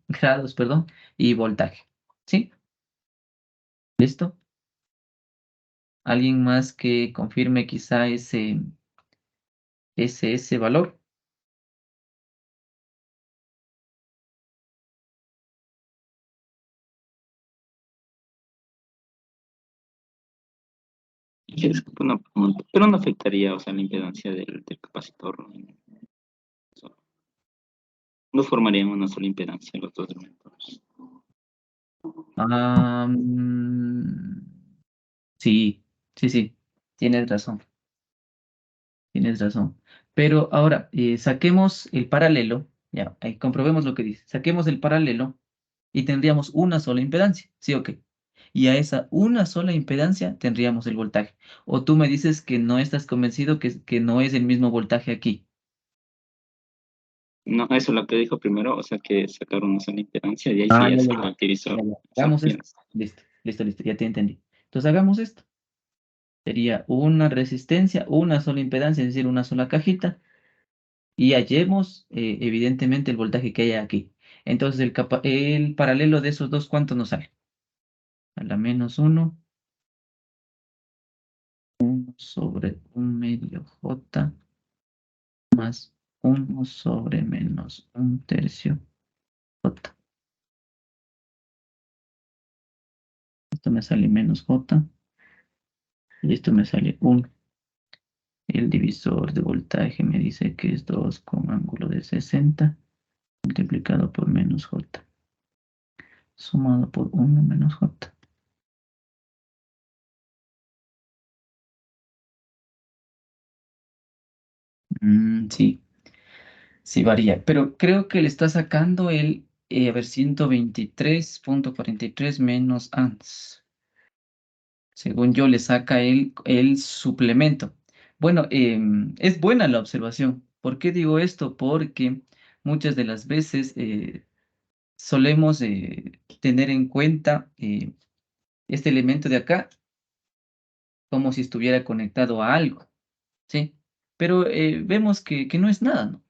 grados, perdón, y voltaje. ¿Sí? ¿Listo? ¿Alguien más que confirme quizá ese valor? Y es una pregunta, pero no afectaría, o sea, la impedancia del capacitor. No formarían una sola impedancia los dos elementos. Ah, sí, sí, sí, tienes razón, tienes razón. Pero ahora, saquemos el paralelo, ya, ahí comprobemos lo que dice. Saquemos el paralelo y tendríamos una sola impedancia, ¿sí o qué? Y a esa una sola impedancia tendríamos el voltaje. O tú me dices que no estás convencido que no es el mismo voltaje aquí. No, eso es lo que dijo primero, o sea, que sacar una sola impedancia y ahí Ah, sí ya ya, se ya, ya. caracterizó. Ya, ya. O sea, Hagamos bien. esto. Listo, listo, listo, ya te entendí. Entonces hagamos esto. Sería una resistencia, una sola impedancia, es decir, una sola cajita, y hallemos evidentemente el voltaje que hay aquí. Entonces el paralelo de esos dos, ¿cuánto nos sale? A la menos 1 sobre un medio J más 1 sobre menos un tercio J. Esto me sale menos J y esto me sale 1. El divisor de voltaje me dice que es 2 con ángulo de 60 multiplicado por menos J, sumado por 1 menos J. Sí, sí varía, pero creo que le está sacando a ver, 123,43 menos ANS. Según yo, le saca el suplemento. Bueno, es buena la observación. ¿Por qué digo esto? Porque muchas de las veces solemos tener en cuenta este elemento de acá como si estuviera conectado a algo, ¿sí? Pero vemos que no es nada, ¿no?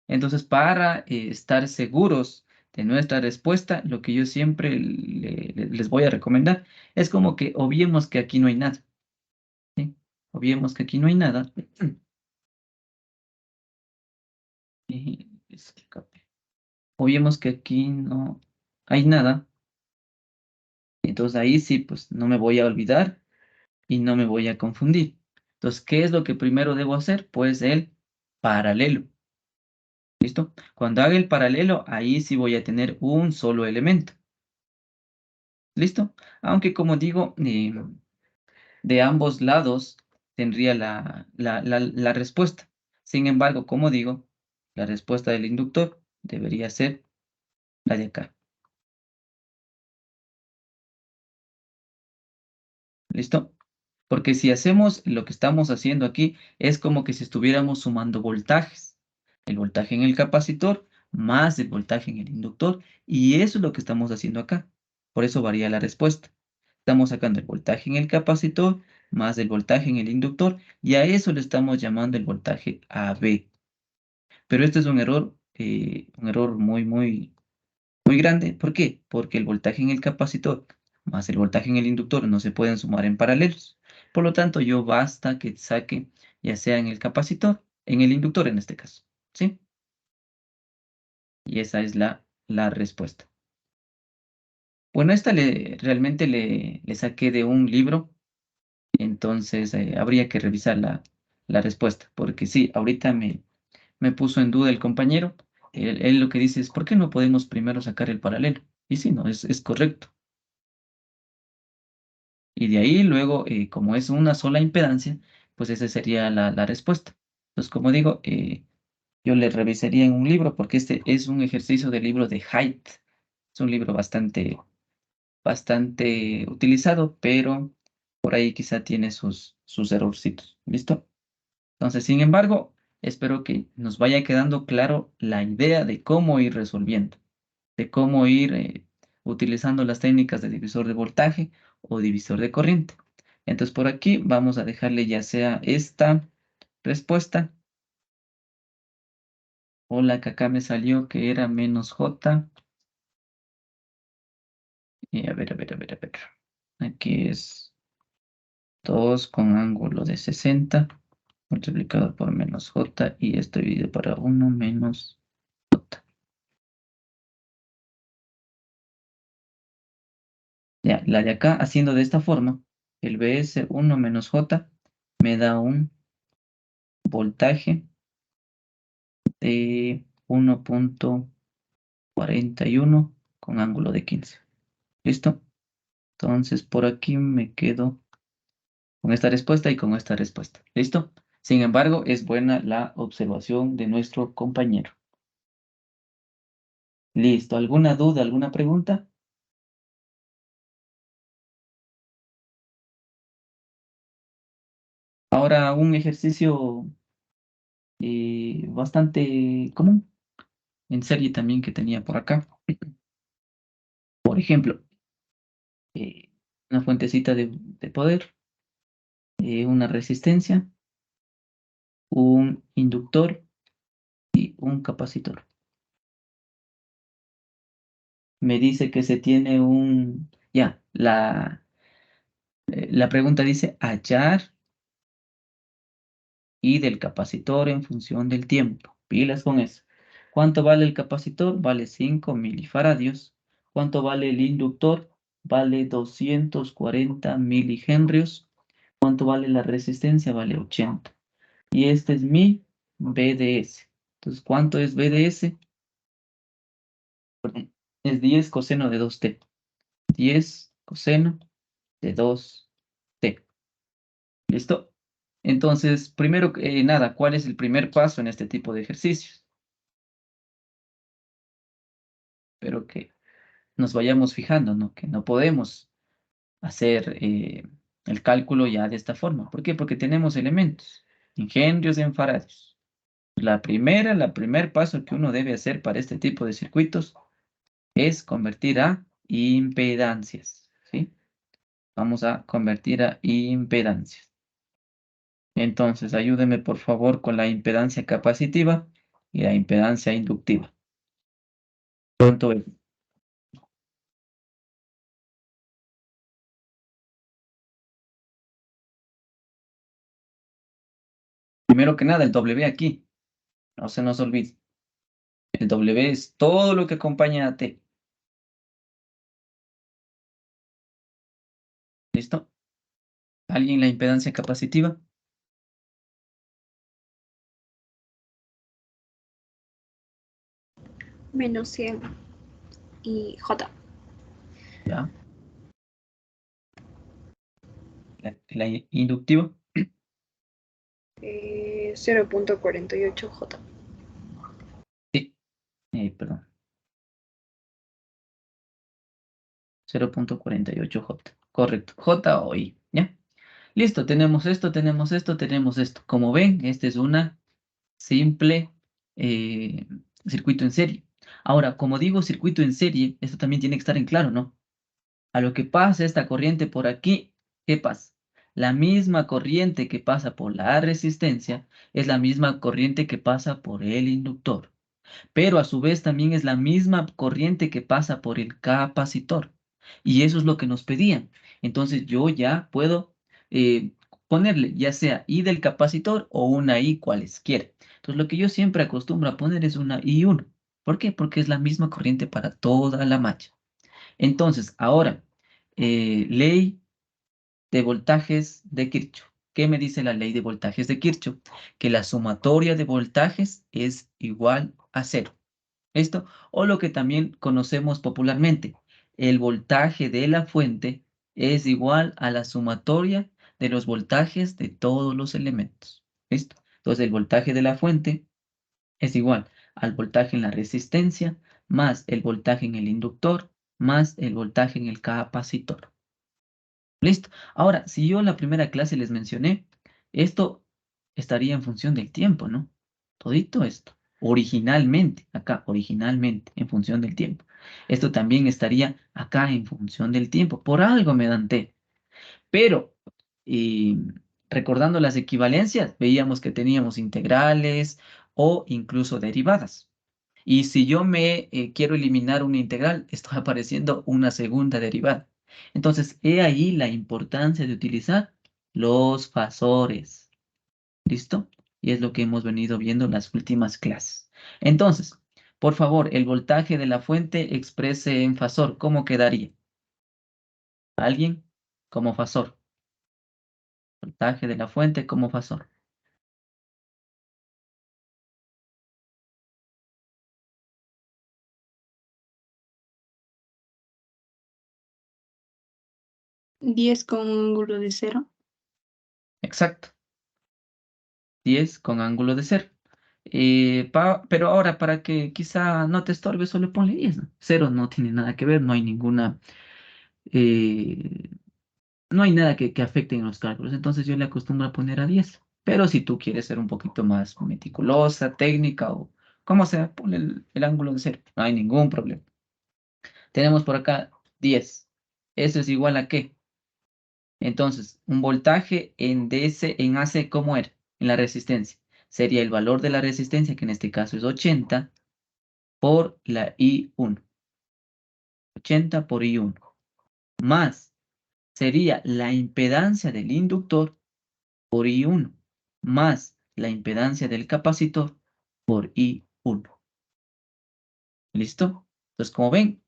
Entonces, para estar seguros de nuestra respuesta, lo que yo siempre les voy a recomendar es como que obviemos que aquí no hay nada, ¿sí? Obviemos que aquí no hay nada. Escape. Obviemos que aquí no hay nada. Entonces ahí sí, pues no me voy a olvidar y no me voy a confundir. Entonces, ¿qué es lo que primero debo hacer? Pues el paralelo. ¿Listo? Cuando haga el paralelo, ahí sí voy a tener un solo elemento. ¿Listo? Aunque como digo, de ambos lados tendría la respuesta. Sin embargo, como digo, la respuesta del inductor debería ser la de acá. ¿Listo? Porque si hacemos lo que estamos haciendo aquí, es como que si estuviéramos sumando voltajes. El voltaje en el capacitor más el voltaje en el inductor. Y eso es lo que estamos haciendo acá. Por eso varía la respuesta. Estamos sacando el voltaje en el capacitor más el voltaje en el inductor. Y a eso le estamos llamando el voltaje AB. Pero este es un error muy muy grande. ¿Por qué? Porque el voltaje en el capacitor más el voltaje en el inductor no se pueden sumar en paralelos. Por lo tanto, yo basta que saque ya sea en el capacitor, en el inductor en este caso. ¿Sí? Y esa es la respuesta. Bueno, esta realmente le saqué de un libro, entonces habría que revisar la respuesta, porque sí, ahorita me puso en duda el compañero. Él lo que dice es, ¿por qué no podemos primero sacar el paralelo? Y sí, no, es correcto. Y de ahí luego, como es una sola impedancia, pues esa sería la respuesta. Entonces, como digo, yo le revisaría en un libro, porque este es un ejercicio del libro de Haidt. Es un libro bastante utilizado, pero por ahí quizá tiene sus errorcitos. ¿Listo? Entonces, sin embargo, espero que nos vaya quedando claro la idea de cómo ir resolviendo, de cómo ir utilizando las técnicas de divisor de voltaje o divisor de corriente. Entonces, por aquí vamos a dejarle ya sea esta respuesta o la que acá me salió que era menos J. Y a ver. Aquí es 2 con ángulo de 60 multiplicado por menos J y esto dividido para 1 menos J. Ya, la de acá haciendo de esta forma, el BS1 menos J me da un voltaje de 1.41 con ángulo de 15. ¿Listo? Entonces por aquí me quedo con esta respuesta y con esta respuesta. ¿Listo? Sin embargo, es buena la observación de nuestro compañero. Listo. ¿Alguna duda, alguna pregunta? Ahora un ejercicio bastante común en serie también que tenía por acá. Por ejemplo, una fuentecita de poder, una resistencia, un inductor y un capacitor. Me dice que se tiene un... Ya, la pregunta dice hallar y del capacitor en función del tiempo. Pilas con eso. ¿Cuánto vale el capacitor? Vale 5 milifaradios. ¿Cuánto vale el inductor? Vale 240 milihenrios. ¿Cuánto vale la resistencia? Vale 80. Y este es mi BDS. Entonces, ¿cuánto es BDS? Es 10 coseno de 2t. 10 coseno de 2t. ¿Listo? Entonces, primero, nada, ¿cuál es el primer paso en este tipo de ejercicios? Pero que nos vayamos fijando, ¿no? Que no podemos hacer el cálculo ya de esta forma. ¿Por qué? Porque tenemos elementos, engendrios en faradios. El primer paso que uno debe hacer para este tipo de circuitos es convertir a impedancias, ¿sí? Vamos a convertir a impedancias. Entonces, ayúdeme por favor con la impedancia capacitiva y la impedancia inductiva. ¿Cuánto es? Primero que nada, el W aquí. No se nos olvide. El W es todo lo que acompaña a T. ¿Listo? ¿Alguien la impedancia capacitiva? Menos 100 y J. Ya. La inductiva. 0.48 J. Sí. Perdón. 0.48 J. Correcto. J o I. ¿Ya? Listo. Tenemos esto, tenemos esto, tenemos esto. Como ven, esta es una simple circuito en serie. Ahora, como digo circuito en serie, esto también tiene que estar en claro, ¿no? A lo que pasa esta corriente por aquí, ¿qué pasa? La misma corriente que pasa por la resistencia es la misma corriente que pasa por el inductor. pero a su vez también es la misma corriente que pasa por el capacitor. Y eso es lo que nos pedían. Entonces yo ya puedo ponerle ya sea I del capacitor o una I cualesquiera. Entonces lo que yo siempre acostumbro a poner es una I1. ¿Por qué? Porque es la misma corriente para toda la malla. Entonces, ahora, ley de voltajes de Kirchhoff. ¿Qué me dice la ley de voltajes de Kirchhoff? Que la sumatoria de voltajes es igual a cero. ¿Esto? O lo que también conocemos popularmente, el voltaje de la fuente es igual a la sumatoria de los voltajes de todos los elementos. ¿Listo? Entonces, el voltaje de la fuente es igual al voltaje en la resistencia más el voltaje en el inductor más el voltaje en el capacitor. Listo. Ahora, si yo en la primera clase les mencioné, esto estaría en función del tiempo, ¿no? Todito esto. Originalmente, acá, originalmente, en función del tiempo. Esto también estaría acá en función del tiempo. Por algo me dan T. Pero, y recordando las equivalencias, veíamos que teníamos integrales o incluso derivadas. Y si yo me quiero eliminar una integral, está apareciendo una segunda derivada. Entonces, he ahí la importancia de utilizar los fasores. ¿Listo? Y es lo que hemos venido viendo en las últimas clases. Entonces, por favor, el voltaje de la fuente exprese en fasor. ¿Cómo quedaría? ¿Alguien? Como fasor. Voltaje de la fuente como fasor. ¿10 con un ángulo de 0? Exacto. 10 con ángulo de 0. Pero ahora, para que quizá no te estorbe, solo ponle 10, ¿no? 0 no tiene nada que ver, no hay ninguna, eh, no hay nada que afecte en los cálculos. Entonces yo le acostumbro a poner a 10. Pero si tú quieres ser un poquito más meticulosa, técnica o como sea, ponle el ángulo de 0. No hay ningún problema. Tenemos por acá 10. ¿Eso es igual a qué? Entonces, un voltaje en DC, en AC, ¿cómo era? En la resistencia. Sería el valor de la resistencia, que en este caso es 80, por la I1. 80 por I1. Más sería la impedancia del inductor por I1. Más la impedancia del capacitor por I1. ¿Listo? Entonces, como ven,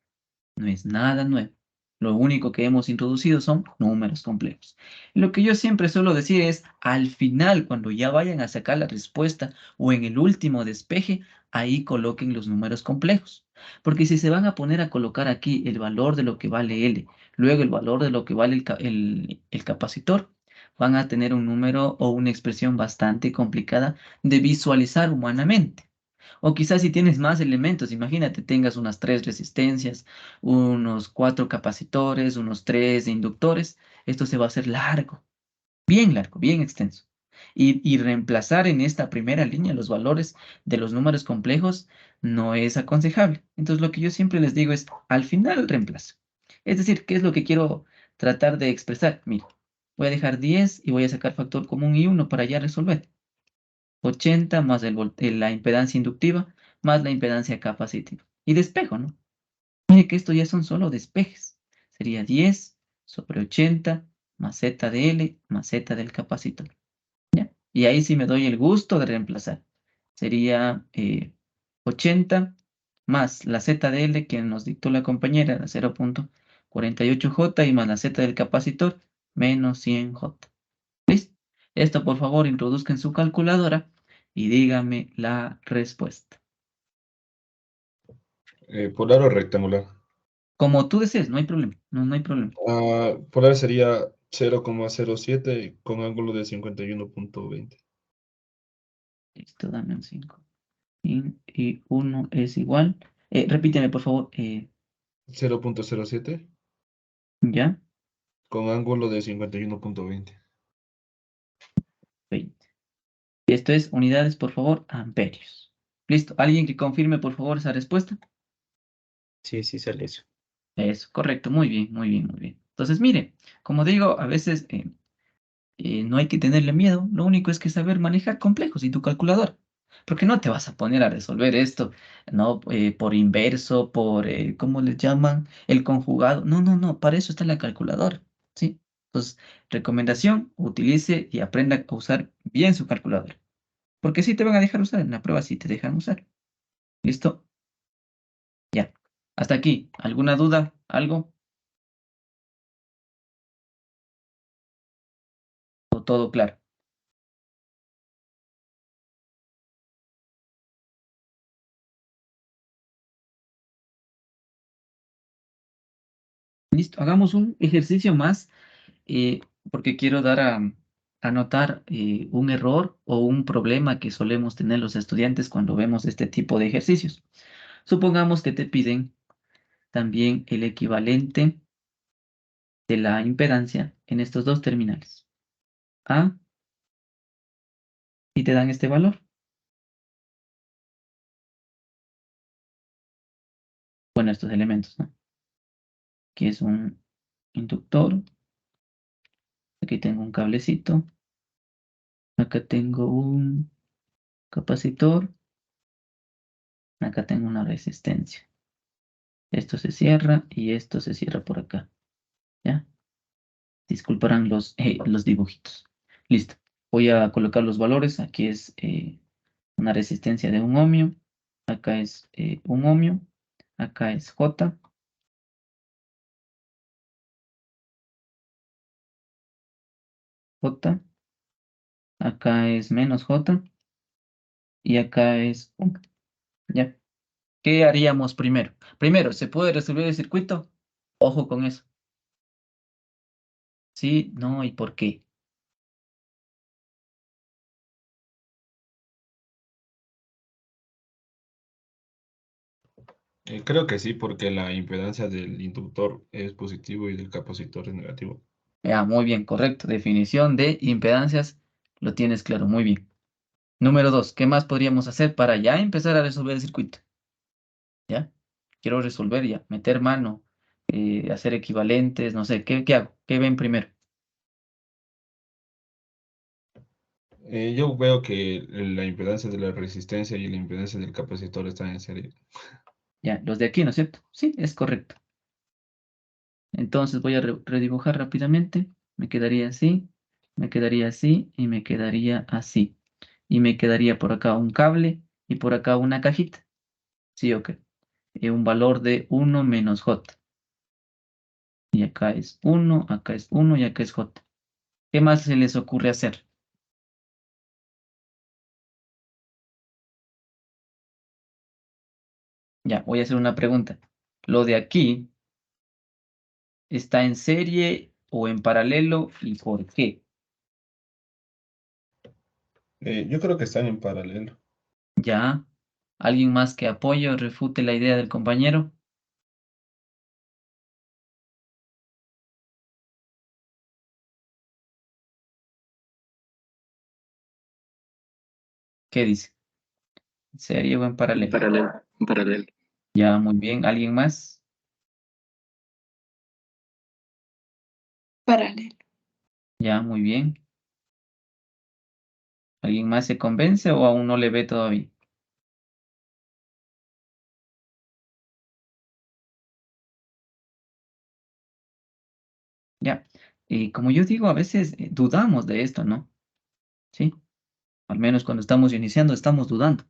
no es nada nuevo. Lo único que hemos introducido son números complejos. Lo que yo siempre suelo decir es, al final, cuando ya vayan a sacar la respuesta o en el último despeje, ahí coloquen los números complejos. Porque si se van a poner a colocar aquí el valor de lo que vale L, luego el valor de lo que vale el capacitor, van a tener un número o una expresión bastante complicada de visualizar humanamente. O quizás si tienes más elementos, imagínate, tengas unas 3 resistencias, unos 4 capacitores, unos 3 inductores, esto se va a hacer largo, bien extenso. Y reemplazar en esta primera línea los valores de los números complejos no es aconsejable. Entonces lo que yo siempre les digo es, al final reemplazo. Es decir, ¿qué es lo que quiero tratar de expresar? Mira, voy a dejar 10 y voy a sacar factor común y 1 para ya resolver. 80 más la impedancia inductiva más la impedancia capacitiva. Y despejo, ¿no? Mire que esto ya son solo despejes. Sería 10 sobre 80 más Z de L más Z del capacitor. ¿Ya? Y ahí sí me doy el gusto de reemplazar. Sería 80 más la Z de L que nos dictó la compañera, la 0.48J y más la Z del capacitor, menos 100J. ¿Listo? Esto por favor introduzca en su calculadora y dígame la respuesta. ¿Polar o rectangular? Como tú desees, no hay problema. No hay problema. Polar sería 0,07 con ángulo de 51,20. Listo, dame un 5. Y 1 es igual. Repíteme, por favor. 0,07 ¿Ya? con ángulo de 51,20. 20. Y esto es unidades, por favor, amperios. Listo. ¿Alguien que confirme, por favor, esa respuesta? Sí, sí sale eso. Eso, correcto. Muy bien, muy bien, muy bien. Entonces, mire, como digo, a veces no hay que tenerle miedo. Lo único es que saber manejar complejos y tu calculadora. Porque no te vas a poner a resolver esto, ¿no? Por inverso, por, ¿cómo le llaman? El conjugado. No, no, no, para eso está la calculadora, ¿sí? Entonces, recomendación, utilice y aprenda a usar bien su calculadora. Porque sí te van a dejar usar, en la prueba sí te dejan usar. ¿Listo? Ya. Hasta aquí. ¿Alguna duda? ¿Algo? ¿O todo claro? Listo. Hagamos un ejercicio más, porque quiero dar a anotar un error o un problema que solemos tener los estudiantes cuando vemos este tipo de ejercicios. Supongamos que te piden también el equivalente de la impedancia en estos dos terminales. A, y te dan este valor. Bueno, estos elementos, ¿no? Aquí es un inductor. Aquí tengo un cablecito. Acá tengo un capacitor. Acá tengo una resistencia. Esto se cierra y esto se cierra por acá. ¿Ya? Disculparán los dibujitos. Listo. Voy a colocar los valores. Aquí es una resistencia de 1 ohmio. Acá es 1 ohmio. Acá es J. J. Acá es menos J. Y acá es 1. ¿Ya? ¿Qué haríamos primero? Primero, ¿se puede resolver el circuito? Ojo con eso. Sí, no y por qué. Creo que sí, porque la impedancia del inductor es positivo y del capacitor es negativo. Muy bien, correcto. Definición de impedancias. Lo tienes claro, muy bien. Número 2, ¿qué más podríamos hacer para ya empezar a resolver el circuito? ¿Ya? Quiero resolver ya, meter mano, hacer equivalentes, no sé, ¿qué hago? ¿Qué ven primero? Yo veo que la impedancia de la resistencia y la impedancia del capacitor están en serie. Ya, los de aquí, ¿no es cierto? Sí, es correcto. Entonces voy a redibujar rápidamente. Me quedaría así, me quedaría así y me quedaría así. Y me quedaría por acá un cable y por acá una cajita. Sí, ok. Un valor de 1 menos J. Y acá es 1 y acá es J. ¿Qué más se les ocurre hacer? Ya, voy a hacer una pregunta. ¿Lo de aquí está en serie o en paralelo y por qué? Yo creo que están en paralelo. Ya. ¿Alguien más que apoye o refute la idea del compañero? ¿Qué dice? ¿En serie o en En paralelo? paralelo, en paralelo. Ya, muy bien. ¿Alguien más? Paralelo. Ya, muy bien. ¿Alguien más se convence o aún no le ve todavía? Ya. Y como yo digo, a veces dudamos de esto, ¿no? Sí. Al menos cuando estamos iniciando, estamos dudando.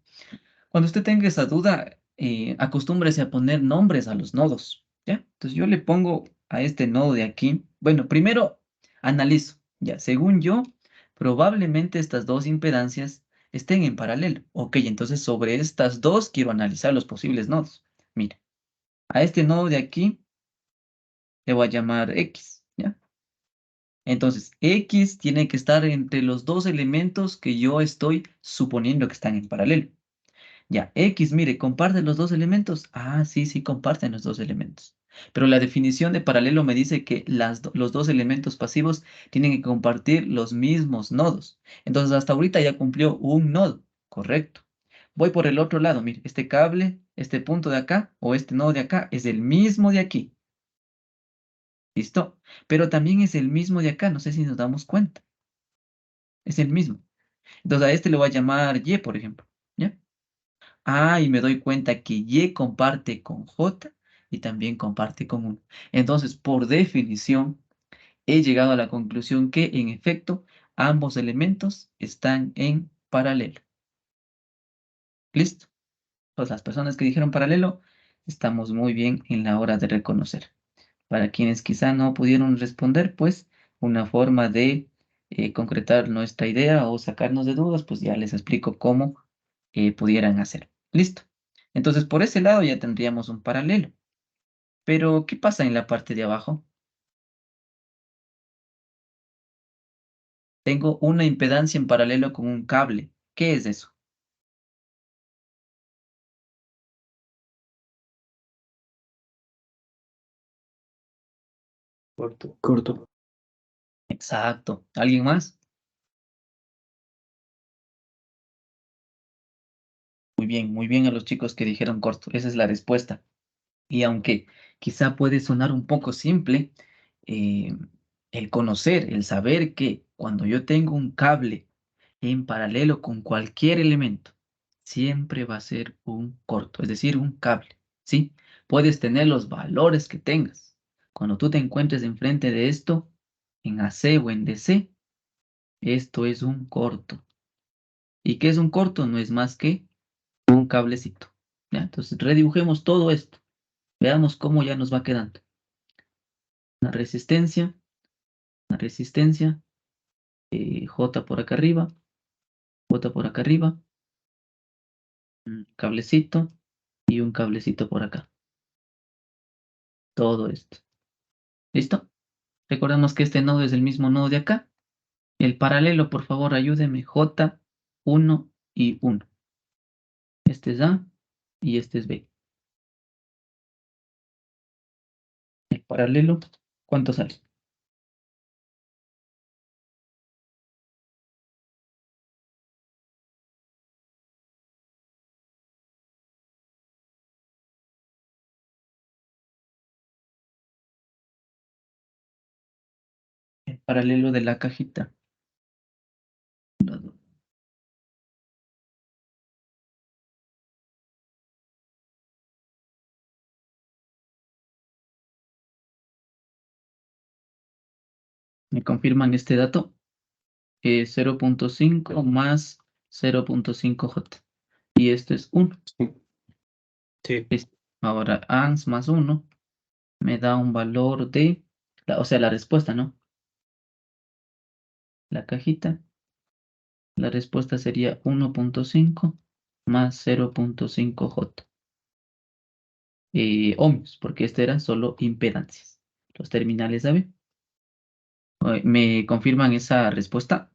Cuando usted tenga esa duda, acostúmbrese a poner nombres a los nodos, ¿ya? Entonces yo le pongo a este nodo de aquí. Bueno, primero analizo, ya. Según yo, probablemente estas dos impedancias estén en paralelo. Ok, entonces sobre estas dos quiero analizar los posibles nodos. Mira, a este nodo de aquí le voy a llamar X, ¿ya? Entonces, X tiene que estar entre los dos elementos que yo estoy suponiendo que están en paralelo. Ya, X, mire, ¿comparten los dos elementos? Ah, sí, sí, comparten los dos elementos. Pero la definición de paralelo me dice que los dos elementos pasivos tienen que compartir los mismos nodos. Entonces, hasta ahorita ya cumplió un nodo, correcto. Voy por el otro lado, mire, este cable, este punto de acá o este nodo de acá es el mismo de aquí. ¿Listo? Pero también es el mismo de acá, no sé si nos damos cuenta. Es el mismo. Entonces, a este le voy a llamar Y, por ejemplo. ¿Ya? Ah, y me doy cuenta que Y comparte con J y también comparte con 1. Entonces, por definición, he llegado a la conclusión que, en efecto, ambos elementos están en paralelo. ¿Listo? Pues las personas que dijeron paralelo, estamos muy bien en la hora de reconocer. Para quienes quizá no pudieron responder, pues una forma de concretar nuestra idea o sacarnos de dudas, pues ya les explico cómo pudieran hacer. Listo. Entonces, por ese lado ya tendríamos un paralelo. Pero, ¿qué pasa en la parte de abajo? Tengo una impedancia en paralelo con un cable. ¿Qué es eso? Corto. Corto. Exacto. ¿Alguien más? Muy bien a los chicos que dijeron corto. Esa es la respuesta. Y aunque quizá puede sonar un poco simple, eh, el conocer, el saber que cuando yo tengo un cable en paralelo con cualquier elemento, siempre va a ser un corto, es decir, un cable, ¿sí? Puedes tener los valores que tengas. Cuando tú te encuentres enfrente de esto, en AC o en DC, esto es un corto. ¿Y qué es un corto? No es más que un cablecito. ¿Ya? Entonces, redibujemos todo esto. Veamos cómo ya nos va quedando. Una resistencia, J por acá arriba, J por acá arriba, un cablecito y un cablecito por acá. Todo esto. ¿Listo? Recordamos que este nodo es el mismo nodo de acá. El paralelo, por favor, ayúdeme. J1 y 1. Este es A y este es B. El paralelo, ¿cuánto sale? El paralelo de la cajita. ¿Me confirman este dato? 0.5 más 0.5 J. Y esto es 1. Sí. Listo. Ahora, ANS más 1 me da un valor de, o sea, la respuesta, ¿no? La cajita, la respuesta sería 1.5 más 0.5 J. Ohmios, porque este era solo impedancias. Los terminales, ¿sabe? ¿Me confirman esa respuesta?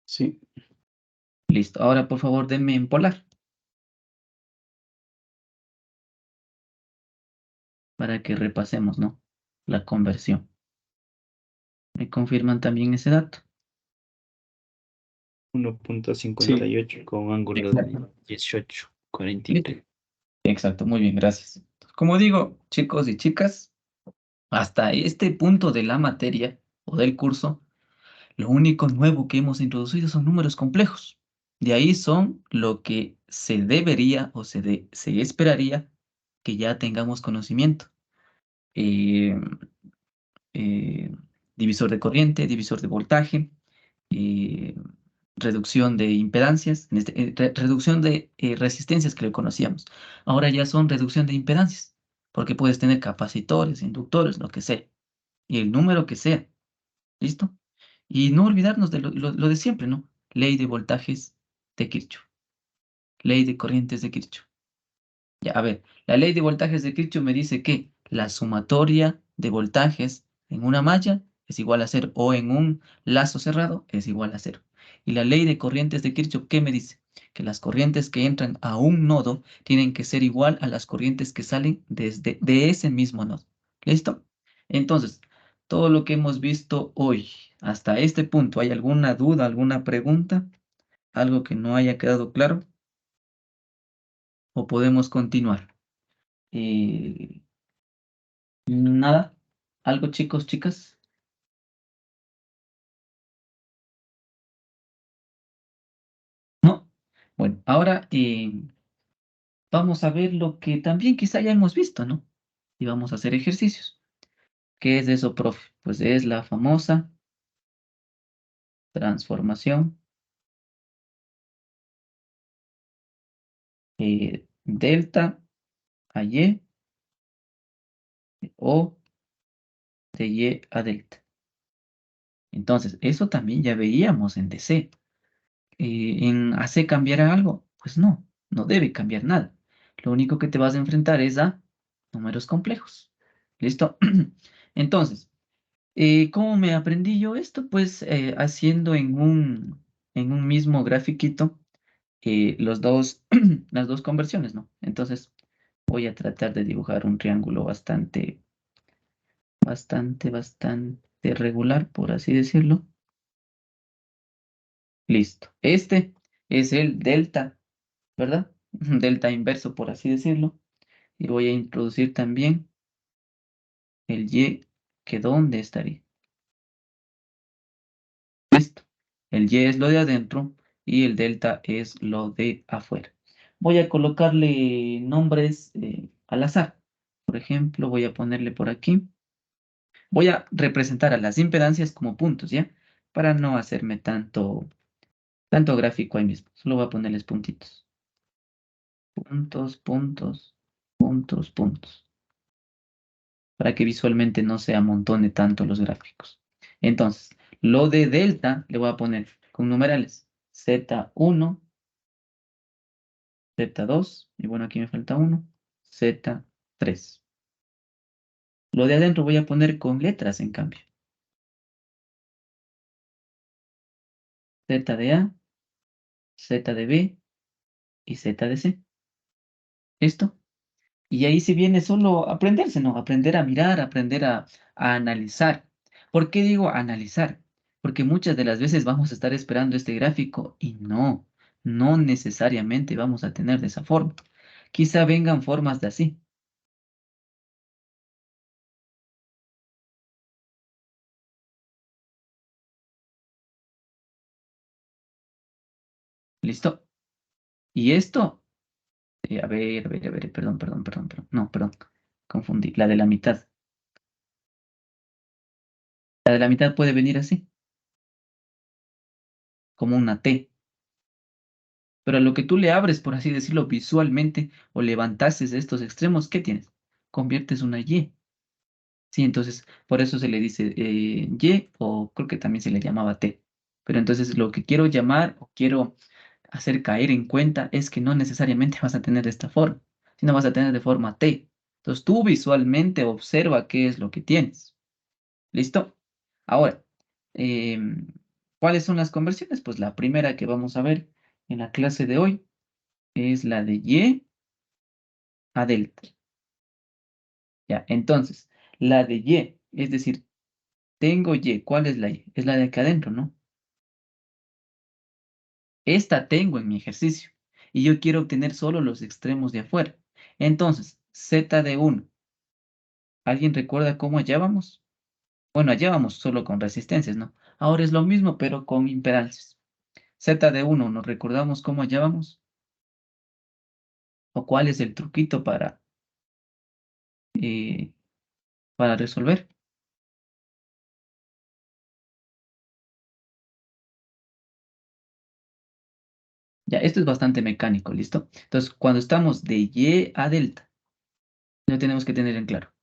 Sí. Listo. Ahora, por favor, denme en polar. Para que repasemos, ¿no? La conversión. ¿Me confirman también ese dato? 1.58 con ángulo de 18:43. Exacto, muy bien, gracias. Como digo, chicos y chicas, hasta este punto de la materia o del curso, lo único nuevo que hemos introducido son números complejos. De ahí son lo que se debería o se esperaría que ya tengamos conocimiento. Eh, eh, Divisor de corriente, divisor de voltaje, eh, reducción de impedancias, reducción de resistencias que le conocíamos. Ahora ya son reducción de impedancias, porque puedes tener capacitores, inductores, lo que sea, y el número que sea. ¿Listo? Y no olvidarnos de lo de siempre, ¿no? Ley de voltajes de Kirchhoff, ley de corrientes de Kirchhoff. Ya, a ver, la ley de voltajes de Kirchhoff me dice que la sumatoria de voltajes en una malla es igual a cero, o en un lazo cerrado es igual a cero. Y la ley de corrientes de Kirchhoff, ¿qué me dice? Que las corrientes que entran a un nodo tienen que ser igual a las corrientes que salen de ese mismo nodo. ¿Listo? Entonces, todo lo que hemos visto hoy hasta este punto, ¿hay alguna duda, alguna pregunta? ¿Algo que no haya quedado claro? ¿O podemos continuar? Eh, Nada. ¿Algo, chicos, chicas? ¿No? Bueno. Bueno, ahora vamos a ver lo que también quizá ya hemos visto, ¿no? Y vamos a hacer ejercicios. ¿Qué es eso, profe? Pues es la famosa transformación delta a y o de y a delta. Entonces, eso también ya veíamos en DC. ¿En AC cambiará algo? Pues no, no debe cambiar nada. Lo único que te vas a enfrentar es a números complejos. ¿Listo? Entonces, ¿cómo me aprendí yo esto? Pues haciendo en un mismo grafiquito las dos conversiones, ¿no? Entonces, voy a tratar de dibujar un triángulo bastante regular, por así decirlo. Listo. Este es el delta, ¿verdad? Delta inverso, por así decirlo. Y voy a introducir también el y, que ¿dónde estaría? Listo. El y es lo de adentro y el delta es lo de afuera. Voy a colocarle nombres al azar. Por ejemplo, voy a ponerle por aquí. Voy a representar a las impedancias como puntos, ¿ya? Para no hacerme tanto gráfico ahí mismo. Solo voy a ponerles puntitos. Puntos, puntos, puntos, puntos. Para que visualmente no se amontone tanto los gráficos. Entonces, lo de delta le voy a poner con numerales. Z1, Z2, y bueno, aquí me falta uno, Z3. Lo de adentro voy a poner con letras, en cambio. Z de A, Z de B y Z de C. ¿Listo? Y ahí se viene solo aprenderse, ¿no? Aprender a mirar, aprender a analizar. ¿Por qué digo analizar? Porque muchas de las veces vamos a estar esperando este gráfico y no necesariamente vamos a tener de esa forma. Quizá vengan formas de así. ¿Listo? Y esto, a ver, perdón. No, perdón, confundí. La de la mitad. La de la mitad puede venir así, como una T. Pero a lo que tú le abres, por así decirlo, visualmente, o levantases de estos extremos, ¿qué tienes? Conviertes una Y. Sí, entonces, por eso se le dice Y, o creo que también se le llamaba T. Pero entonces lo que quiero llamar o quiero hacer caer en cuenta es que no necesariamente vas a tener de esta forma, sino vas a tener de forma T. Entonces tú visualmente observa qué es lo que tienes. ¿Listo? Ahora, em, ¿cuáles son las conversiones? Pues la primera que vamos a ver en la clase de hoy es la de Y a delta. Ya, entonces, la de Y, es decir, tengo Y, ¿cuál es la Y? Es la de acá adentro, ¿no? Esta tengo en mi ejercicio y yo quiero obtener solo los extremos de afuera. Entonces, Z de 1. ¿Alguien recuerda cómo hallábamos? Bueno, hallábamos solo con resistencias, ¿no? Ahora es lo mismo, pero con impedancias. Z de 1, ¿nos recordamos cómo hallábamos? ¿O cuál es el truquito eh, para resolver? Ya, esto es bastante mecánico, ¿listo? Entonces, cuando estamos de Y a delta, lo tenemos que tener en claro.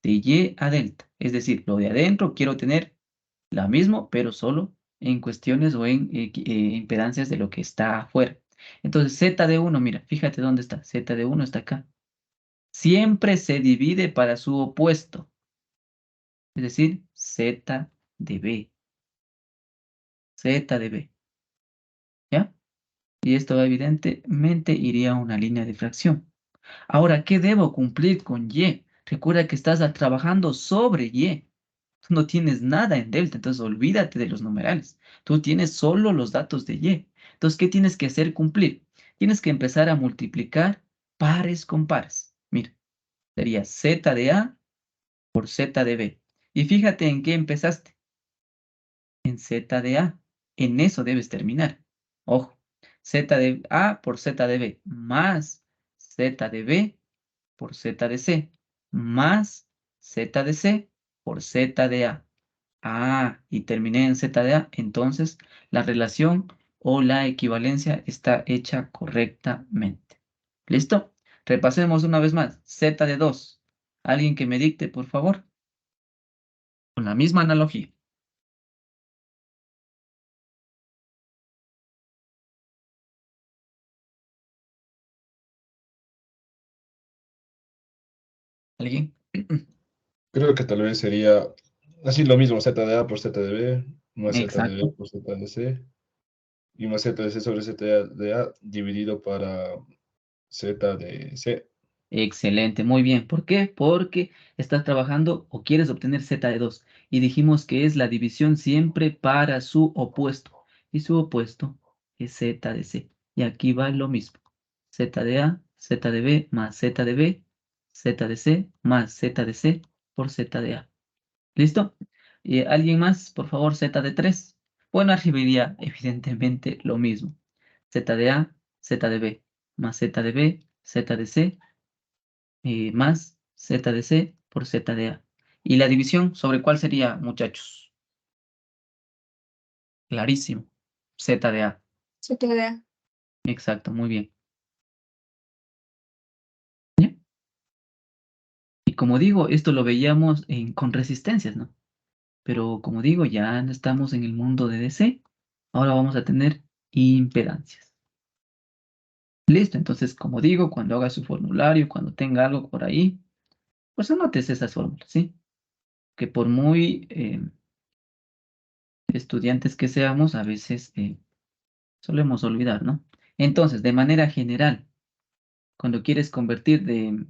De Y a delta, es decir, lo de adentro quiero tener la misma, pero solo en cuestiones o en impedancias de lo que está afuera. Entonces, Z de 1, mira, fíjate dónde está. Z de 1 está acá. Siempre se divide para su opuesto, es decir, Z de B. Z de B. ¿Ya? Y esto evidentemente iría a una línea de fracción. Ahora, ¿qué debo cumplir con Y? Recuerda que estás trabajando sobre Y. Tú no tienes nada en delta, entonces olvídate de los numerales. Tú tienes solo los datos de Y. Entonces, ¿qué tienes que hacer cumplir? Tienes que empezar a multiplicar pares con pares. Mira, sería Z de A por Z de B. Y fíjate en qué empezaste. En Z de A. En eso debes terminar. Ojo, Z de A por Z de B más Z de B por Z de C más Z de C por Z de A. Ah, y terminé en Z de A, entonces la relación o la equivalencia está hecha correctamente. ¿Listo? Repasemos una vez más. Z de 2. Alguien que me dicte, por favor. Con la misma analogía. ¿Alguien? Creo que tal vez sería así lo mismo, Z de A por Z de B, más Z de B Exacto. por Z de C, y más Z de C sobre Z de A dividido para Z de C. Excelente, muy bien. ¿Por qué? Porque estás trabajando o quieres obtener Z de 2. Y dijimos que es la división siempre para su opuesto. Y su opuesto es Z de C. Y aquí va lo mismo. Z de A, Z de B más Z de B, Z de C más Z de C por Z de A. ¿Listo? ¿Y alguien más? Por favor, Z de 3. Bueno, arriba iría evidentemente lo mismo. Z de A, Z de B más Z de B, Z de C más Z de C por Z de A. ¿Y la división sobre cuál sería, muchachos? Clarísimo. Z de A. Se te da. Exacto, muy bien. ¿Ya? Y como digo, esto lo veíamos con resistencias, ¿no? Pero como digo, ya no estamos en el mundo de DC. Ahora vamos a tener impedancias. Listo, entonces, como digo, cuando haga su formulario, cuando tenga algo por ahí, pues anotes esas fórmulas, ¿sí? Que por muy estudiantes que seamos, a veces solemos olvidar, ¿no? Entonces, de manera general, cuando quieres convertir de,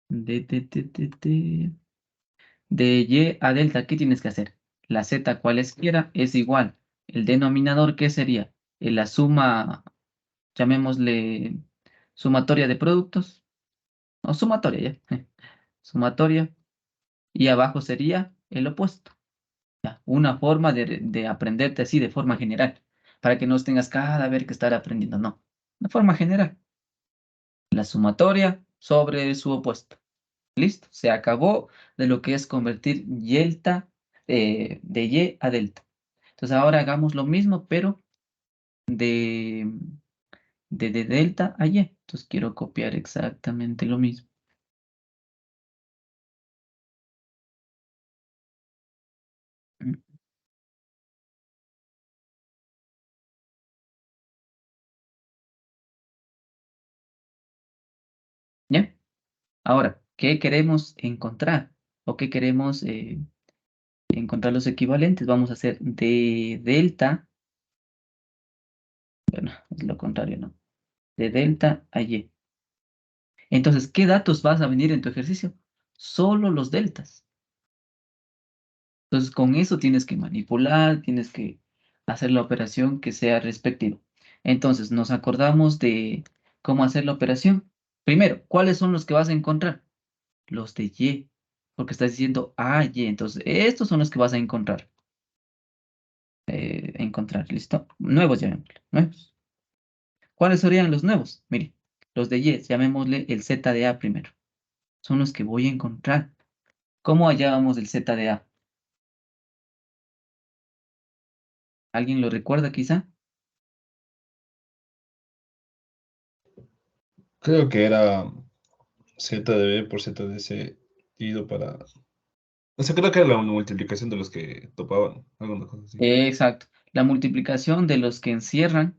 de, de, de, de- de Y a delta, ¿qué tienes que hacer? La Z cualesquiera es igual. El denominador, ¿qué sería? La suma, llamémosle sumatoria de productos, o sumatoria ya, sumatoria, y abajo sería el opuesto. Ya, una forma de aprenderte así de forma general, para que no tengas cada vez que estar aprendiendo, no, de forma general. La sumatoria sobre su opuesto. Listo, se acabó de lo que es convertir delta de Y a delta. Entonces ahora hagamos lo mismo, pero de, de delta a Y. Entonces quiero copiar exactamente lo mismo. Mm, ¿Ya? Ahora, ¿qué queremos encontrar? ¿O qué queremos encontrar los equivalentes? Vamos a hacer de delta, bueno, es lo contrario, ¿no? De delta a Y. Entonces, ¿qué datos vas a venir en tu ejercicio? Solo los deltas. Entonces, con eso tienes que manipular, tienes que hacer la operación que sea respectiva. Entonces, nos acordamos de cómo hacer la operación. Primero, ¿cuáles son los que vas a encontrar? Los de Y, porque estás diciendo A, Y. Entonces, estos son los que vas a encontrar. ¿Listo? Nuevos, llamémosle, nuevos. ¿Cuáles serían los nuevos? Mire, los de Y, llamémosle el Z de A primero. Son los que voy a encontrar. ¿Cómo hallábamos el Z de A? ¿Alguien lo recuerda quizá? Creo que era Z de B por Z de C dividido para... O sea, creo que era la multiplicación de los que topaban, alguna cosa así. Exacto. La multiplicación de los que encierran,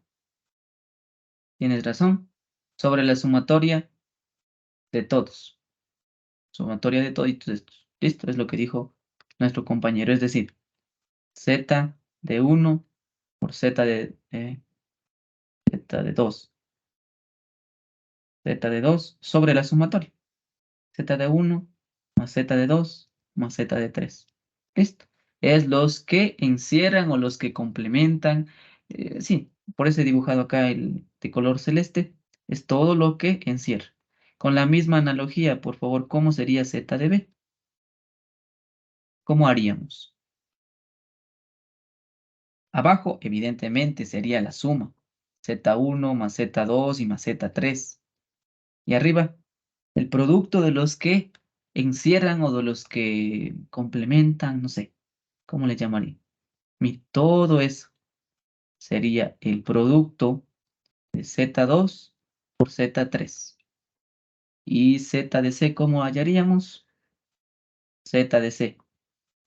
tienes razón, sobre la sumatoria de todos. Sumatoria de toditos estos. Listo, es lo que dijo nuestro compañero. Es decir, Z de 1 por Z de 2. Z de 2 sobre la sumatoria. Z de 1 más Z de 2 más Z de 3. Listo. Es los que encierran o los que complementan. Sí, por eso he dibujado acá el de color celeste. Es todo lo que encierra. Con la misma analogía, por favor, ¿cómo sería Z de B? ¿Cómo haríamos? Abajo, evidentemente, sería la suma. Z1 más Z2 y más Z3. Y arriba, el producto de los que encierran o de los que complementan, no sé, ¿cómo le llamaría? Todo eso sería el producto de Z2 por Z3. Y Z de C, ¿cómo hallaríamos? Z de C,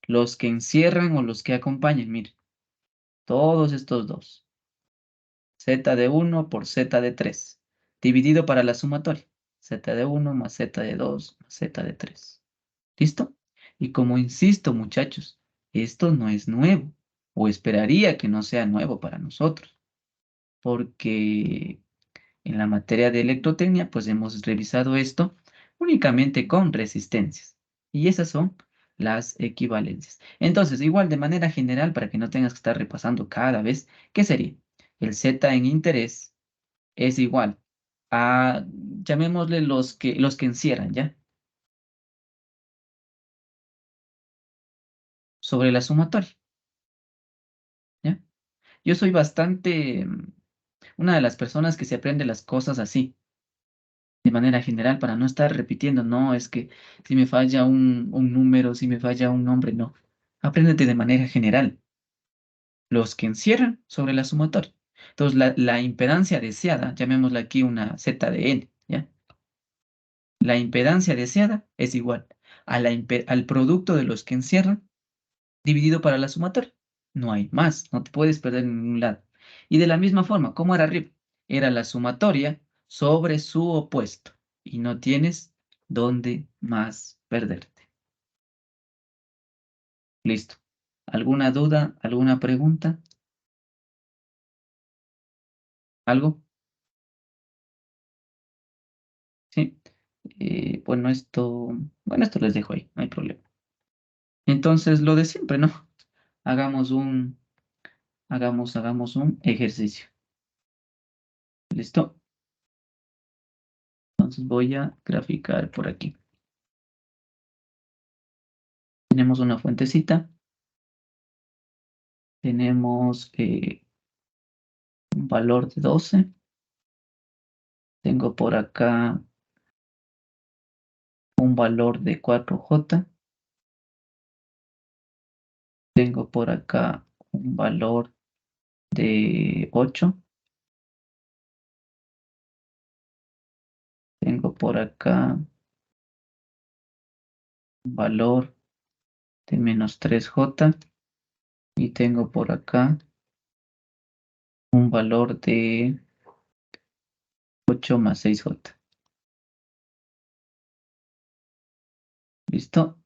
los que encierran o los que acompañan, mire, todos estos dos. Z de 1 por Z de 3, dividido para la sumatoria. Z de 1 más Z de 2 más Z de 3. ¿Listo? Y como insisto, muchachos, esto no es nuevo, o esperaría que no sea nuevo para nosotros, porque en la materia de electrotecnia, pues hemos revisado esto únicamente con resistencias. Y esas son las equivalencias. Entonces, igual de manera general, para que no tengas que estar repasando cada vez, ¿qué sería? El Z en interés es igual a, llamémosle los que encierran, ¿ya? Sobre la sumatoria, ¿ya? Yo soy bastante, una de las personas que se aprende las cosas así, de manera general, para no estar repitiendo, no, es que si me falla un número, si me falla un nombre, no. Apréndete de manera general. Los que encierran sobre la sumatoria. Entonces, la impedancia deseada, llamémosla aquí una Z de N, ¿ya? La impedancia deseada es igual al producto de los que encierran dividido para la sumatoria. No hay más, no te puedes perder en ningún lado. Y de la misma forma, ¿cómo era arriba? Era la sumatoria sobre su opuesto. Y no tienes dónde más perderte. Listo. ¿Alguna duda? ¿Alguna pregunta? ¿Algo? Sí. Bueno, esto les dejo ahí, no hay problema. Entonces, lo de siempre, ¿no? Hagamos un ejercicio. ¿Listo? Entonces voy a graficar por aquí. Tenemos una fuentecita. Tenemos un valor de 12. Tengo por acá un valor de 4J. Tengo por acá un valor de 8. Tengo por acá un valor de menos 3J. Y tengo por acá un valor de 8 más 6J. ¿Listo?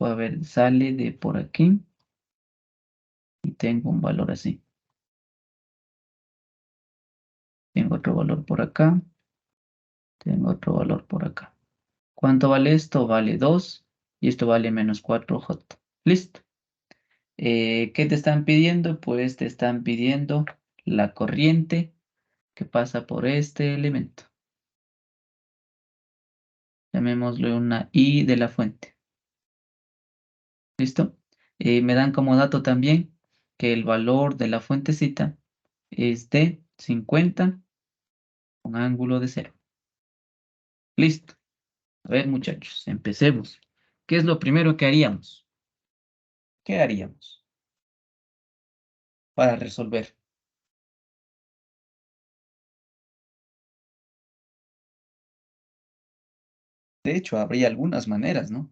A ver, sale de por aquí. Y tengo un valor así. Tengo otro valor por acá. Tengo otro valor por acá. ¿Cuánto vale esto? Vale 2 y esto vale menos 4J. Listo. ¿Qué te están pidiendo? Pues te están pidiendo la corriente que pasa por este elemento. Llamémosle una I de la fuente. ¿Listo? Me dan como dato también que el valor de la fuentecita es de 50 con ángulo de 0. Listo. A ver, muchachos, empecemos. ¿Qué es lo primero que haríamos? ¿Qué haríamos para resolver? De hecho, habría algunas maneras, ¿no?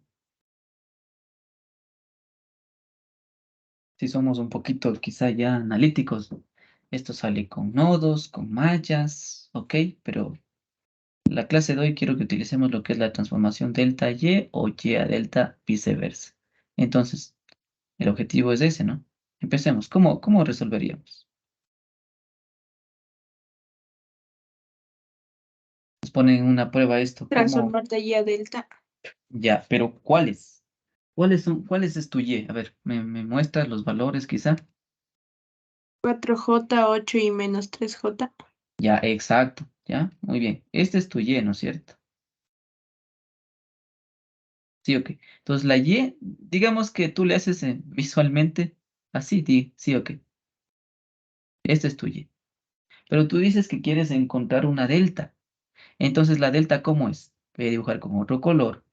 Si somos un poquito quizá ya analíticos, esto sale con nodos, con mallas, ¿ok? Pero la clase de hoy quiero que utilicemos lo que es la transformación delta Y o Y a delta viceversa. Entonces, el objetivo es ese, ¿no? Empecemos. ¿Cómo resolveríamos? Nos ponen en una prueba esto. Transformar de Y a delta. Ya, pero ¿cuáles? ¿Cuáles es tu Y? A ver, ¿me muestras los valores quizá? 4J, 8 y menos 3J. Ya, exacto, ya, muy bien. Este es tu Y, ¿no es cierto? Sí, ok. Entonces la Y, digamos que tú le haces visualmente así, sí, ok. Este es tu Y. Pero tú dices que quieres encontrar una delta. Entonces, ¿la delta cómo es? Voy a dibujar con otro color.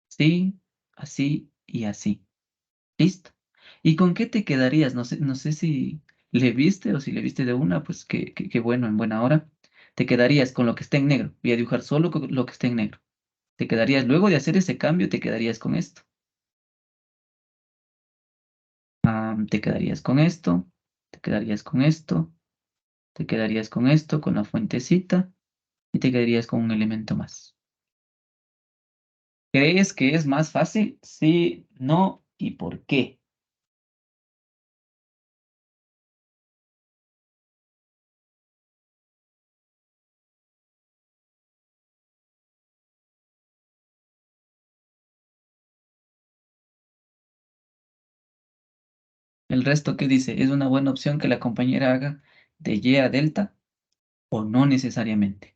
Sí, así y así. ¿Listo? ¿Y con qué te quedarías? No sé si le viste o si le viste de una, pues qué bueno, en buena hora. Te quedarías con lo que está en negro. Voy a dibujar solo con lo que está en negro. Te quedarías, luego de hacer ese cambio, te quedarías con esto. Te quedarías con esto, te quedarías con esto, te quedarías con esto, con la fuentecita, y te quedarías con un elemento más. ¿Crees que es más fácil? Sí, no, ¿y por qué? ¿El resto qué dice? ¿Es una buena opción que la compañera haga de Y a delta o no necesariamente?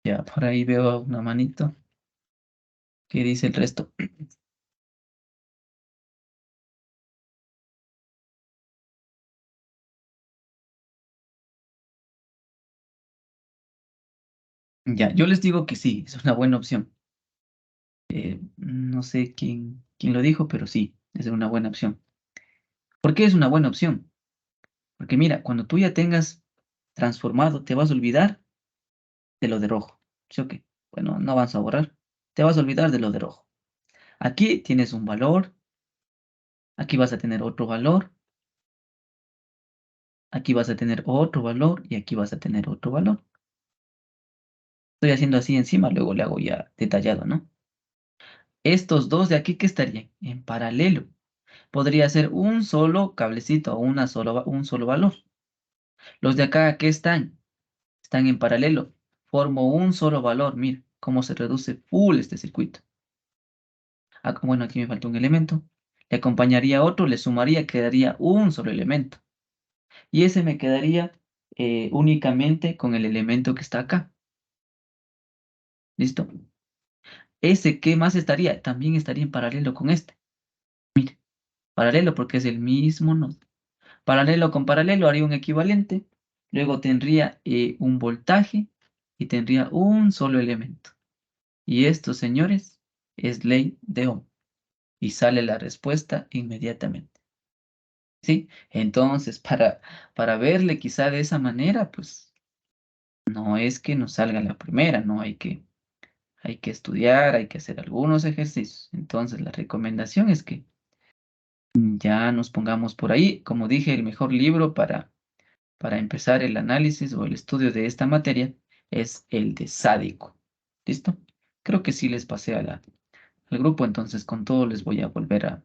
Ya, por ahí veo una manito. ¿Qué dice el resto? Ya, yo les digo que sí, es una buena opción. No sé quién lo dijo, pero sí, es una buena opción. ¿Por qué es una buena opción? Porque mira, cuando tú ya tengas transformado, te vas a olvidar de lo de rojo. ¿Sí o qué? Bueno, no vas a borrar. Te vas a olvidar de lo de rojo. Aquí tienes un valor, aquí vas a tener otro valor, aquí vas a tener otro valor y aquí vas a tener otro valor. Estoy haciendo así encima, luego le hago ya detallado, ¿no? Estos dos de aquí, ¿qué estarían? En paralelo. Podría ser un solo cablecito o un solo valor. Los de acá, ¿qué están? Están en paralelo. Formo un solo valor. Mira cómo se reduce full este circuito. Bueno, aquí me falta un elemento. Le acompañaría otro, le sumaría, quedaría un solo elemento. Y ese me quedaría únicamente con el elemento que está acá. ¿Listo? Ese, ¿qué más estaría? También estaría en paralelo con este. Paralelo porque es el mismo nodo. Paralelo con paralelo haría un equivalente. Luego tendría un voltaje y tendría un solo elemento. Y esto, señores, es ley de Ohm. Y sale la respuesta inmediatamente. ¿Sí? Entonces, para verle quizá de esa manera, pues no es que nos salga la primera, no hay que estudiar, hay que hacer algunos ejercicios. Entonces, la recomendación es que ya nos pongamos por ahí. Como dije, el mejor libro para empezar el análisis o el estudio de esta materia es el de Sádico. ¿Listo? Creo que sí les pasé al grupo, entonces con todo les voy a volver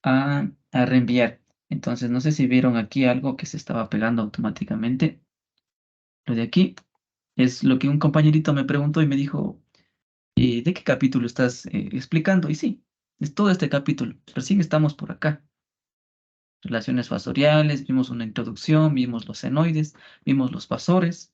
a reenviar. Entonces, no sé si vieron aquí algo que se estaba pegando automáticamente. Lo de aquí es lo que un compañerito me preguntó y me dijo, ¿de qué capítulo estás explicando? Y sí, es todo este capítulo. Recién estamos por acá. Relaciones fasoriales, vimos una introducción, vimos los senoides, vimos los fasores,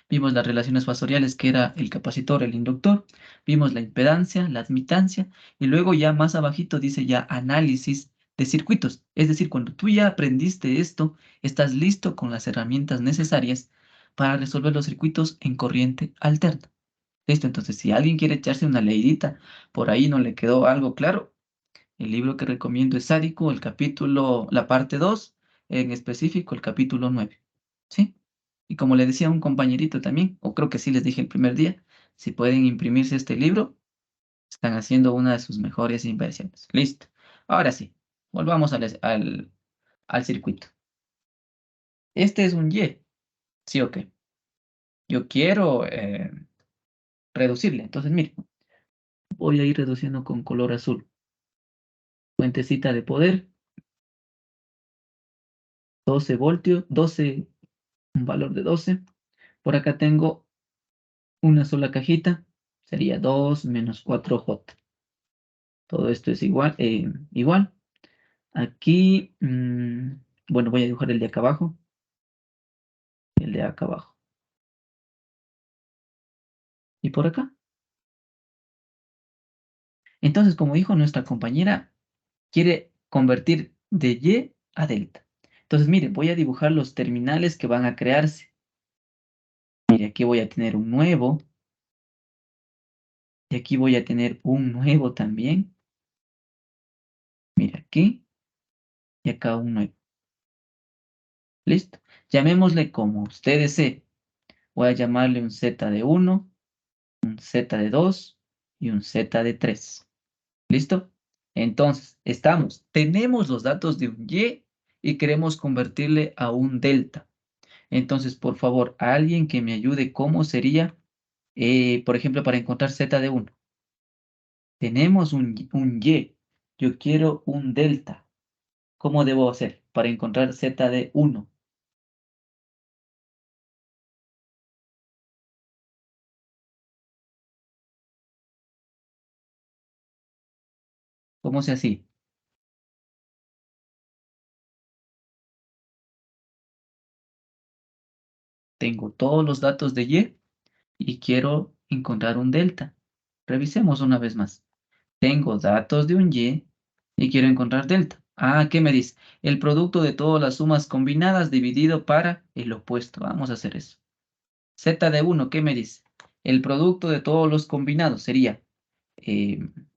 vimos las relaciones fasoriales que era el capacitor, el inductor, vimos la impedancia, la admitancia y luego ya más abajito dice ya análisis de circuitos. Es decir, cuando tú ya aprendiste esto, estás listo con las herramientas necesarias para resolver los circuitos en corriente alterna. Listo, entonces si alguien quiere echarse una leidita, por ahí no le quedó algo claro, el libro que recomiendo es Sádico, el capítulo, la parte 2, en específico el capítulo 9. ¿Sí? Y como le decía a un compañerito también, o creo que sí les dije el primer día, si pueden imprimirse este libro, están haciendo una de sus mejores inversiones. Listo. Ahora sí, volvamos al circuito. Este es un Y, ¿sí o qué? Yo quiero reducirle. Entonces, mire, voy a ir reduciendo con color azul. Fuentecita de poder, 12 voltios, 12, un valor de 12. Por acá tengo una sola cajita, sería 2 menos 4J. Todo esto es igual, igual. Aquí, bueno, voy a dibujar el de acá abajo. el de acá abajo. ¿Y por acá? Entonces, como dijo nuestra compañera, quiere convertir de Y a delta. Entonces, mire, voy a dibujar los terminales que van a crearse. Mire, aquí voy a tener un nuevo. Y aquí voy a tener un nuevo también. Mira aquí. Y acá un nuevo. ¿Listo? Llamémosle como usted desee. Voy a llamarle un Z de 1, un Z de 2 y un Z de 3. ¿Listo? Entonces, tenemos los datos de un y queremos convertirle a un delta. Entonces, por favor, alguien que me ayude, ¿cómo sería, por ejemplo, para encontrar Z de 1? Tenemos un Y. Yo quiero un delta. ¿Cómo debo hacer para encontrar Z de 1? ¿Cómo se así? Tengo todos los datos de y quiero encontrar un delta. Revisemos una vez más. Tengo datos de un y quiero encontrar delta. Ah, ¿qué me dice? El producto de todas las sumas combinadas dividido para el opuesto. Vamos a hacer eso. Z de 1, ¿qué me dice? El producto de todos los combinados sería,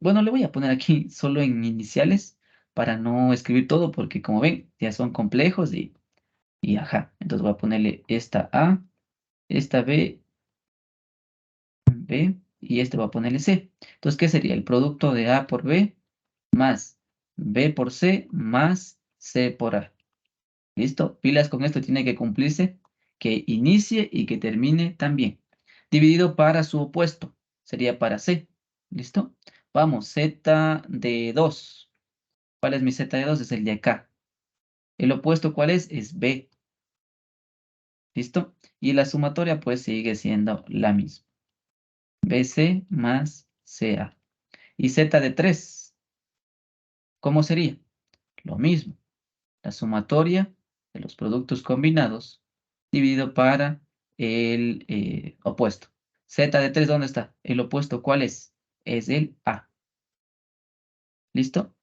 bueno, le voy a poner aquí solo en iniciales para no escribir todo porque como ven, ya son complejos y ajá. Entonces voy a ponerle esta A, esta B, y este va a ponerle C. Entonces, ¿qué sería? El producto de A por B más B por C más C por A. ¿Listo? Pilas con esto, tiene que cumplirse, que inicie y que termine también. Dividido para su opuesto, sería para C. ¿Listo? Vamos, Z de 2. ¿Cuál es mi Z de 2? Es el de acá. ¿El opuesto cuál es? Es B. ¿Listo? Y la sumatoria pues sigue siendo la misma. BC más CA. Y Z de 3, ¿cómo sería? Lo mismo. La sumatoria de los productos combinados dividido para el opuesto. Z de 3, ¿dónde está? El opuesto, ¿cuál es? Es el A. ¿Listo?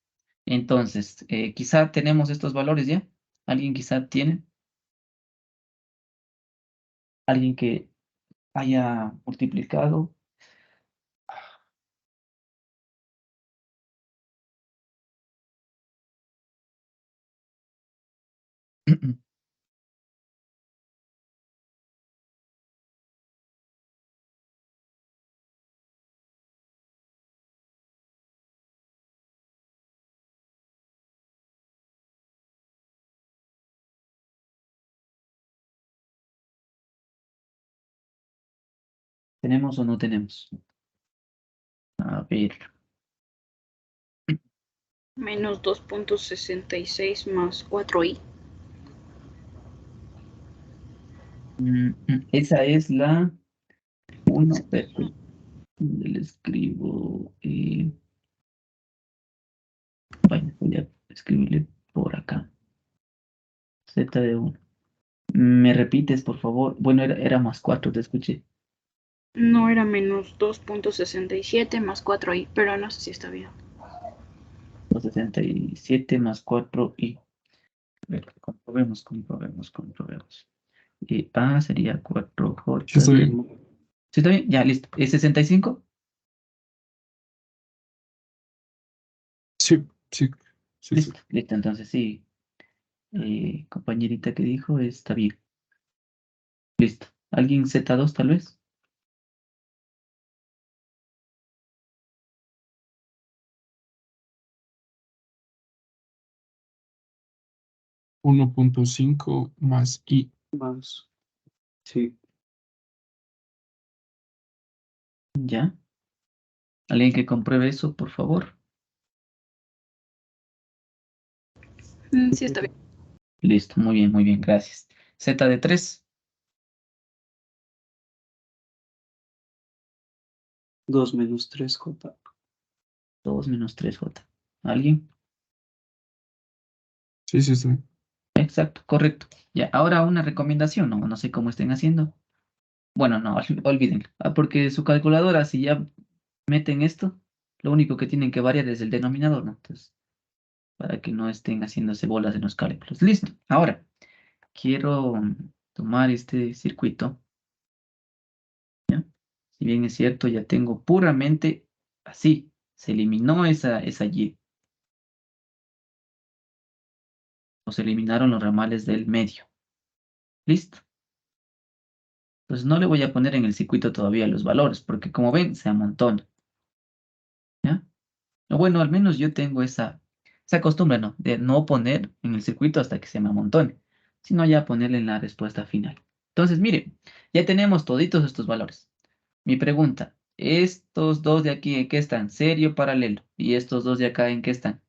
Entonces, quizá tenemos estos valores ya. ¿Alguien quizá tiene? ¿Alguien que haya multiplicado? ¿Tenemos o no tenemos? A ver. Menos 2.66 más 4i. Esa es la 1. Le escribo. Bueno, voy a escribirle por acá. Z de 1. ¿Me repites, por favor? Bueno, era más 4, te escuché. No era menos 2.67 más 4i, pero no sé si está bien. 67 más 4 y... A ver, comprobemos. Y A sería 4J. Sí, está bien. ¿Sí está bien? Ya, listo. ¿Es 65? Sí, sí, sí, sí. Listo. Entonces sí. Compañerita que dijo, está bien. Listo. ¿Alguien Z2 tal vez? 1.5 más i. Más. Sí. ¿Ya? ¿Alguien que compruebe eso, por favor? Sí, está bien. Listo, muy bien, gracias. Z de 3. 2 menos 3J. 2 menos 3J. ¿Alguien? Sí, sí, está bien. Exacto, correcto. Ya, ahora una recomendación, no sé cómo estén haciendo. Bueno, no, olvídenlo, porque su calculadora, si ya meten esto, lo único que tienen que variar es el denominador, ¿no? Entonces, para que no estén haciéndose bolas en los cálculos. Listo. Ahora, quiero tomar este circuito, ¿ya? Si bien es cierto, ya tengo puramente así, se eliminó esa Y, o se eliminaron los ramales del medio. Listo. Entonces no le voy a poner en el circuito todavía los valores, porque como ven, se amontona, ¿ya? O bueno, al menos yo tengo esa costumbre, ¿no? De no poner en el circuito hasta que se me amontone, sino ya ponerle en la respuesta final. Entonces, mire, ya tenemos toditos estos valores. Mi pregunta, ¿estos dos de aquí en qué están? ¿Serio o paralelo? ¿Y estos dos de acá en qué están?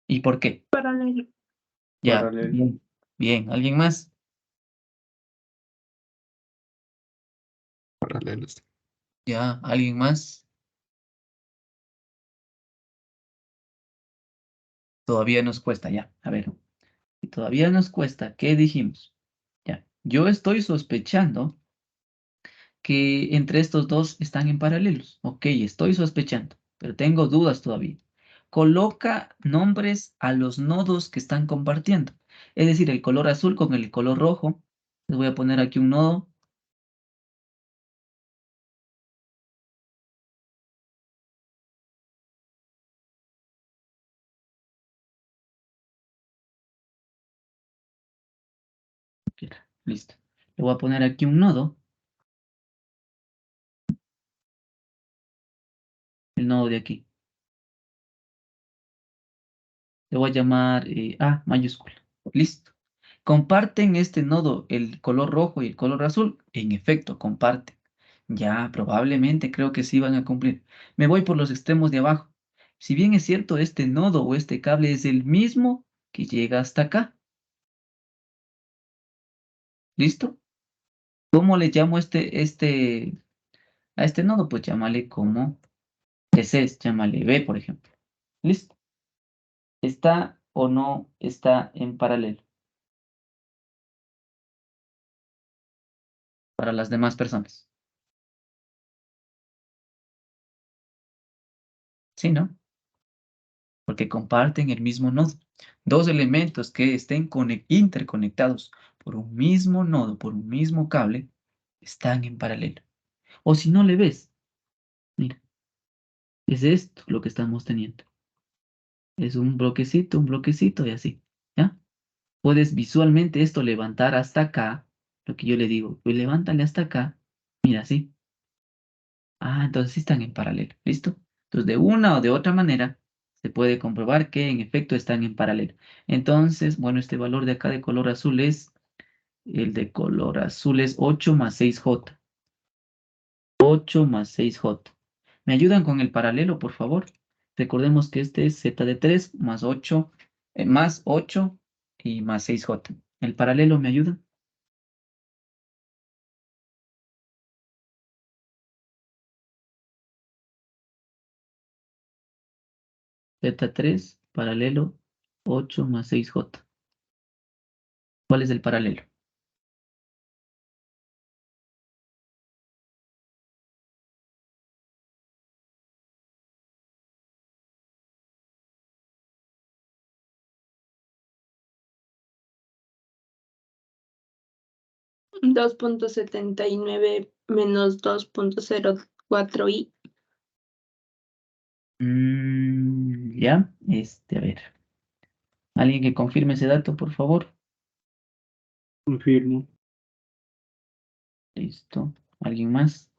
¿Y por qué? Paralelo. Ya, Paralelo. bien. Bien, ¿alguien más? Paralelos. Ya, ¿alguien más? Todavía nos cuesta, ya. A ver, y todavía nos cuesta, ¿qué dijimos? Ya, yo estoy sospechando que entre estos dos están en paralelos. Ok, estoy sospechando, pero tengo dudas todavía. Coloca nombres a los nodos que están compartiendo. Es decir, el color azul con el color rojo. Les voy a poner aquí un nodo. Listo. Le voy a poner aquí un nodo. El nodo de aquí. Le voy a llamar A mayúscula. Listo. ¿Comparten este nodo el color rojo y el color azul? En efecto, comparten. Ya, probablemente creo que sí van a cumplir. Me voy por los extremos de abajo. Si bien es cierto, este nodo o este cable es el mismo que llega hasta acá. ¿Listo? ¿Cómo le llamo a este nodo? Pues llámale como ese es, llámale B, por ejemplo. ¿Listo? ¿Está o no está en paralelo para las demás personas? Sí, ¿no? Porque comparten el mismo nodo. Dos elementos que estén interconectados por un mismo nodo, por un mismo cable, están en paralelo. O si no le ves, mira, es esto lo que estamos teniendo. Es un bloquecito y así, ¿ya? Puedes visualmente esto levantar hasta acá, lo que yo le digo, pues levántale hasta acá, mira, así. Ah, entonces sí están en paralelo, ¿listo? Entonces, de una o de otra manera, se puede comprobar que en efecto están en paralelo. Entonces, bueno, este valor de acá de color azul el de color azul es 8 más 6J. 8 más 6J. ¿Me ayudan con el paralelo, por favor? Recordemos que este es Z de 3 más 8, más 8 y más 6J. ¿El paralelo me ayuda? Z3 paralelo 8 más 6J. ¿Cuál es el paralelo? $2.79 menos 2.04i. Ya, a ver. ¿Alguien que confirme ese dato, por favor? Confirmo. Listo. ¿Alguien más?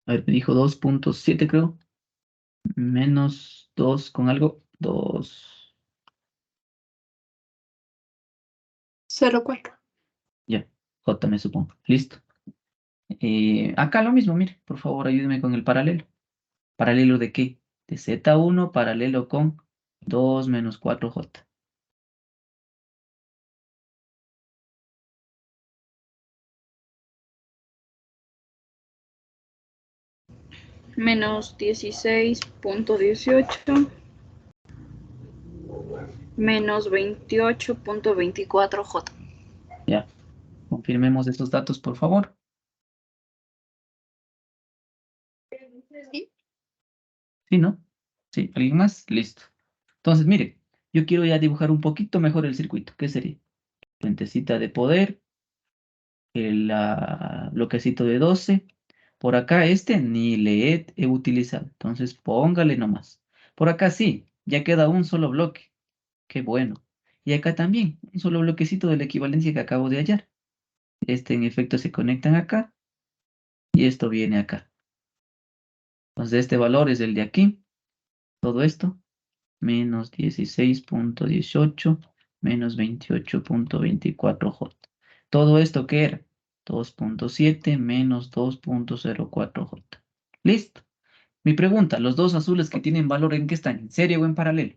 A ver, me dijo 2.7, creo. Menos 2 con algo. 2. 0.4. Ya. J me supongo. Listo. Acá lo mismo, mire. Por favor, ayúdeme con el paralelo. ¿Paralelo de qué? De Z1 paralelo con 2 menos 4J. menos 16.18 menos 28.24 J. Ya. Confirmemos estos datos, por favor. Sí. ¿Sí, no? ¿Sí? ¿Alguien más? Listo. Entonces, mire, yo quiero ya dibujar un poquito mejor el circuito. ¿Qué sería? Fuentecita de poder, el bloquecito de 12. Por acá este ni le he utilizado. Entonces, póngale nomás. Por acá sí, ya queda un solo bloque. Qué bueno. Y acá también, un solo bloquecito de la equivalencia que acabo de hallar. Este en efecto se conectan acá y esto viene acá. Entonces, este valor es el de aquí. Todo esto, menos 16.18 menos 28.24 J. ¿Todo esto qué era? 2.7 menos 2.04 J. Listo. Mi pregunta, ¿los dos azules que tienen valor en qué están? ¿En serie o en paralelo?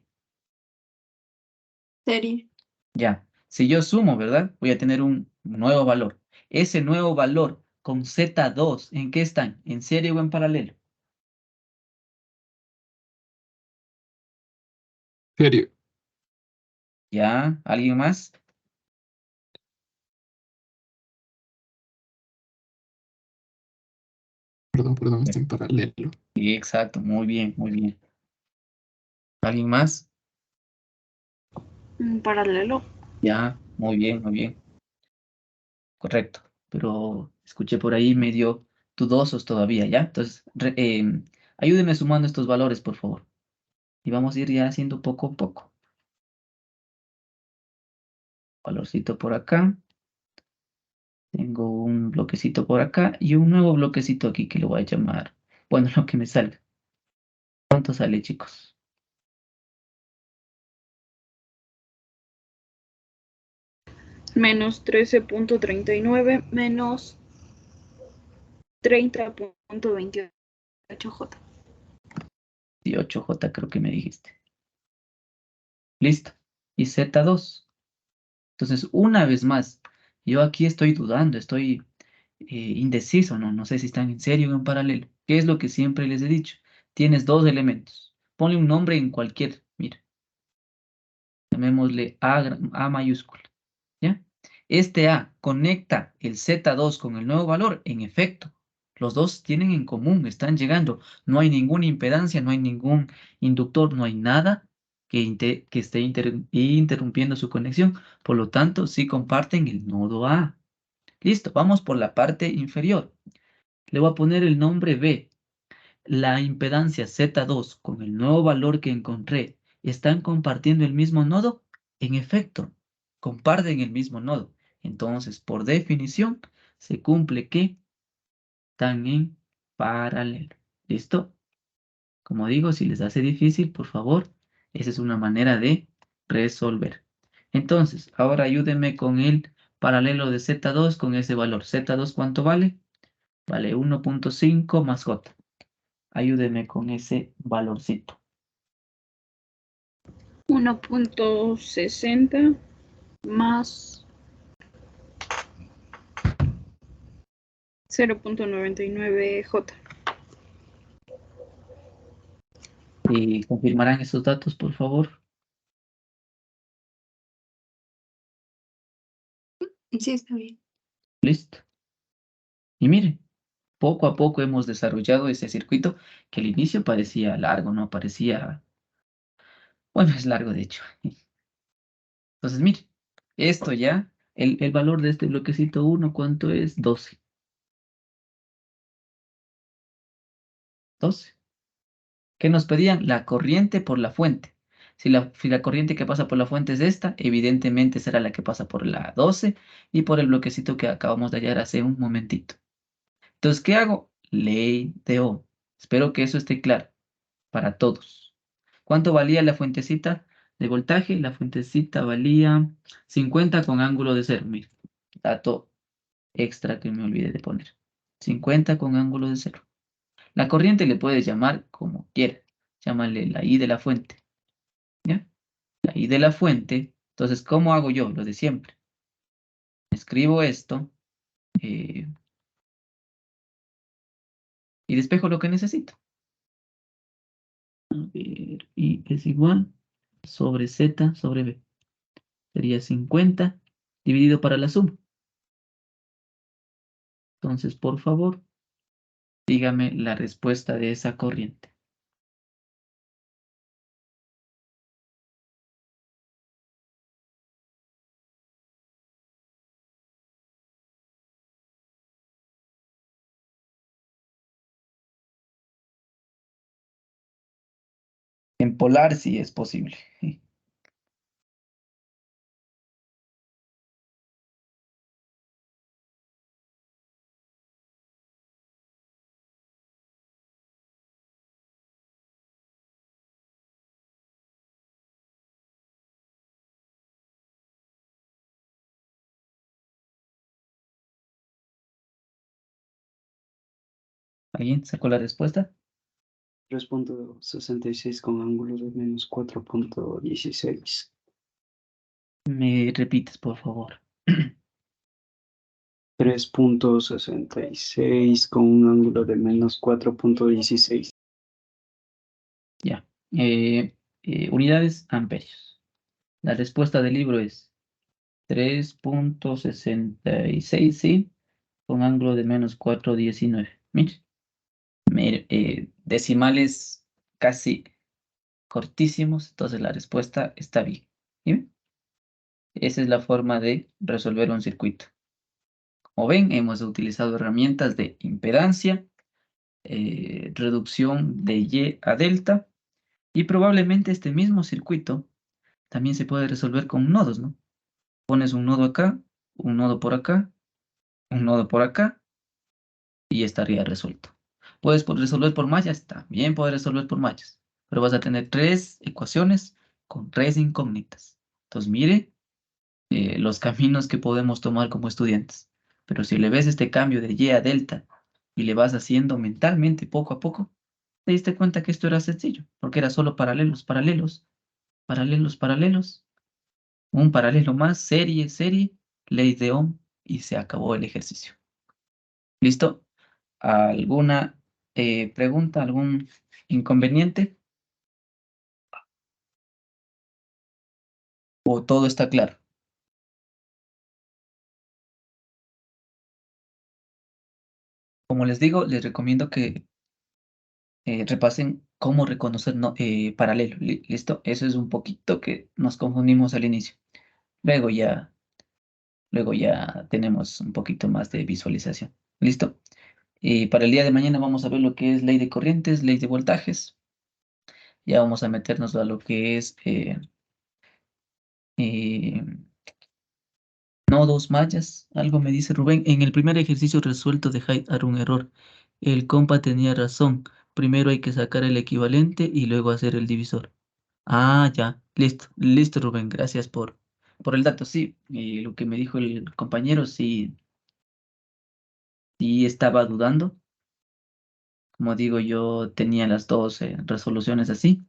Serie. Ya. Si yo sumo, ¿verdad? Voy a tener un nuevo valor. Ese nuevo valor con Z2, ¿en qué están? ¿En serie o en paralelo? Serio. ¿Ya? ¿Alguien más? Perdón, está en paralelo. Sí, exacto. Muy bien, muy bien. ¿Alguien más? Un paralelo. Ya, muy bien, muy bien. Correcto. Pero escuché por ahí medio dudosos todavía, ¿ya? Entonces, ayúdeme sumando estos valores, por favor. Y vamos a ir ya haciendo poco a poco. Valorcito por acá. Tengo un bloquecito por acá y un nuevo bloquecito aquí que lo voy a llamar. Bueno, lo que me salga. ¿Cuánto sale, chicos? Menos 13.39 menos 30.28 J. 18J creo que me dijiste. Listo. Y Z2. Entonces, una vez más, yo aquí estoy dudando, estoy indeciso, ¿no? No sé si están en serio o en paralelo. ¿Qué es lo que siempre les he dicho? Tienes dos elementos. Ponle un nombre en cualquier, mira, llamémosle A mayúscula, ¿ya? Este A conecta el Z2 con el nuevo valor, en efecto. Los dos tienen en común, están llegando. No hay ninguna impedancia, no hay ningún inductor, no hay nada que esté interrumpiendo su conexión. Por lo tanto, sí comparten el nodo A. Listo, vamos por la parte inferior. Le voy a poner el nombre B. La impedancia Z2 con el nuevo valor que encontré, ¿están compartiendo el mismo nodo? En efecto, comparten el mismo nodo. Entonces, por definición, se cumple que están en paralelo. ¿Listo? Como digo, si les hace difícil, por favor, esa es una manera de resolver. Entonces, ahora ayúdenme con el paralelo de Z2 con ese valor. ¿Z2 cuánto vale? Vale 1.5 más J. Ayúdeme con ese valorcito. 1.60 más 0.99 J. ¿Y confirmarán esos datos, por favor? Sí, está bien. Listo. Y miren, poco a poco hemos desarrollado ese circuito que al inicio parecía largo, ¿no? Parecía, bueno, es largo de hecho. Entonces, miren, esto ya, el valor de este bloquecito 1, ¿cuánto es? 12. 12. ¿Qué nos pedían? La corriente por la fuente. Si la corriente que pasa por la fuente es esta, evidentemente será la que pasa por la 12 y por el bloquecito que acabamos de hallar hace un momentito. Entonces, ¿qué hago? Ley de Ohm. Espero que eso esté claro para todos. ¿Cuánto valía la fuentecita de voltaje? La fuentecita valía 50 con ángulo de 0. Mira, dato extra que me olvidé de poner. 50 con ángulo de 0. La corriente le puedes llamar como quieras. Llámale la I de la fuente. ¿Ya? La I de la fuente. Entonces, ¿cómo hago yo? Lo de siempre. Escribo esto y despejo lo que necesito. A ver, I es igual sobre Z sobre B. Sería 50 dividido para la suma. Entonces, por favor, dígame la respuesta de esa corriente. En polar sí es posible. ¿Alguien sacó la respuesta? 3.66 con ángulo de menos 4.16. Me repites, por favor. 3.66 con un ángulo de menos 4.16. Ya. Unidades, amperios. La respuesta del libro es 3.66, ¿sí? Con ángulo de menos 4.19. Mire, decimales casi cortísimos, entonces la respuesta está bien. ¿Sí? Esa es la forma de resolver un circuito. Como ven, hemos utilizado herramientas de impedancia, reducción de Y a delta, y probablemente este mismo circuito también se puede resolver con nodos, ¿no? Pones un nodo acá, un nodo por acá, un nodo por acá, y estaría resuelto. Puedes resolver por mallas, también puedes resolver por mallas, pero vas a tener 3 ecuaciones con 3 incógnitas. Entonces, mire los caminos que podemos tomar como estudiantes. Pero si le ves este cambio de Y a delta y le vas haciendo mentalmente poco a poco, te diste cuenta que esto era sencillo, porque era solo paralelos, paralelos, paralelos, paralelos, un paralelo más, serie, serie, ley de Ohm, y se acabó el ejercicio. ¿Listo? ¿Alguna pregunta, algún inconveniente? ¿O todo está claro? Como les digo, les recomiendo que repasen cómo reconocer paralelo. ¿Listo? Eso es un poquito que nos confundimos al inicio. Luego ya tenemos un poquito más de visualización. ¿Listo? Y para el día de mañana vamos a ver lo que es ley de corrientes, ley de voltajes. Ya vamos a meternos a lo que es eh, nodos, mallas. Algo me dice Rubén. En el primer ejercicio resuelto de Hyde un error. El compa tenía razón. Primero hay que sacar el equivalente y luego hacer el divisor. Ah, ya. Listo. Listo, Rubén. Gracias por el dato. Sí, lo que me dijo el compañero, sí, sí estaba dudando. Como digo, yo tenía las dos resoluciones así.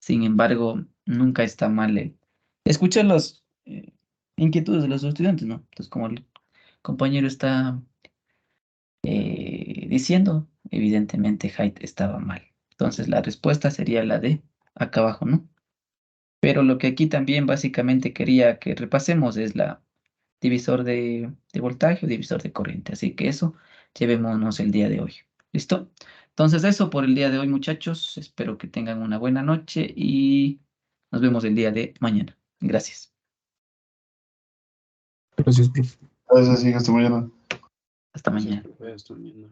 Sin embargo, nunca está mal escuchar las inquietudes de los estudiantes, ¿no? Entonces, como el compañero está diciendo, evidentemente Hyde estaba mal. Entonces, la respuesta sería la de acá abajo, ¿no? Pero lo que aquí también básicamente quería que repasemos es la divisor de voltaje o divisor de corriente. Así que eso llevémonos el día de hoy. ¿Listo? Entonces eso por el día de hoy, muchachos. Espero que tengan una buena noche y nos vemos el día de mañana. Gracias. Gracias, profe. Gracias, sí, hasta mañana. Hasta mañana. Hasta mañana.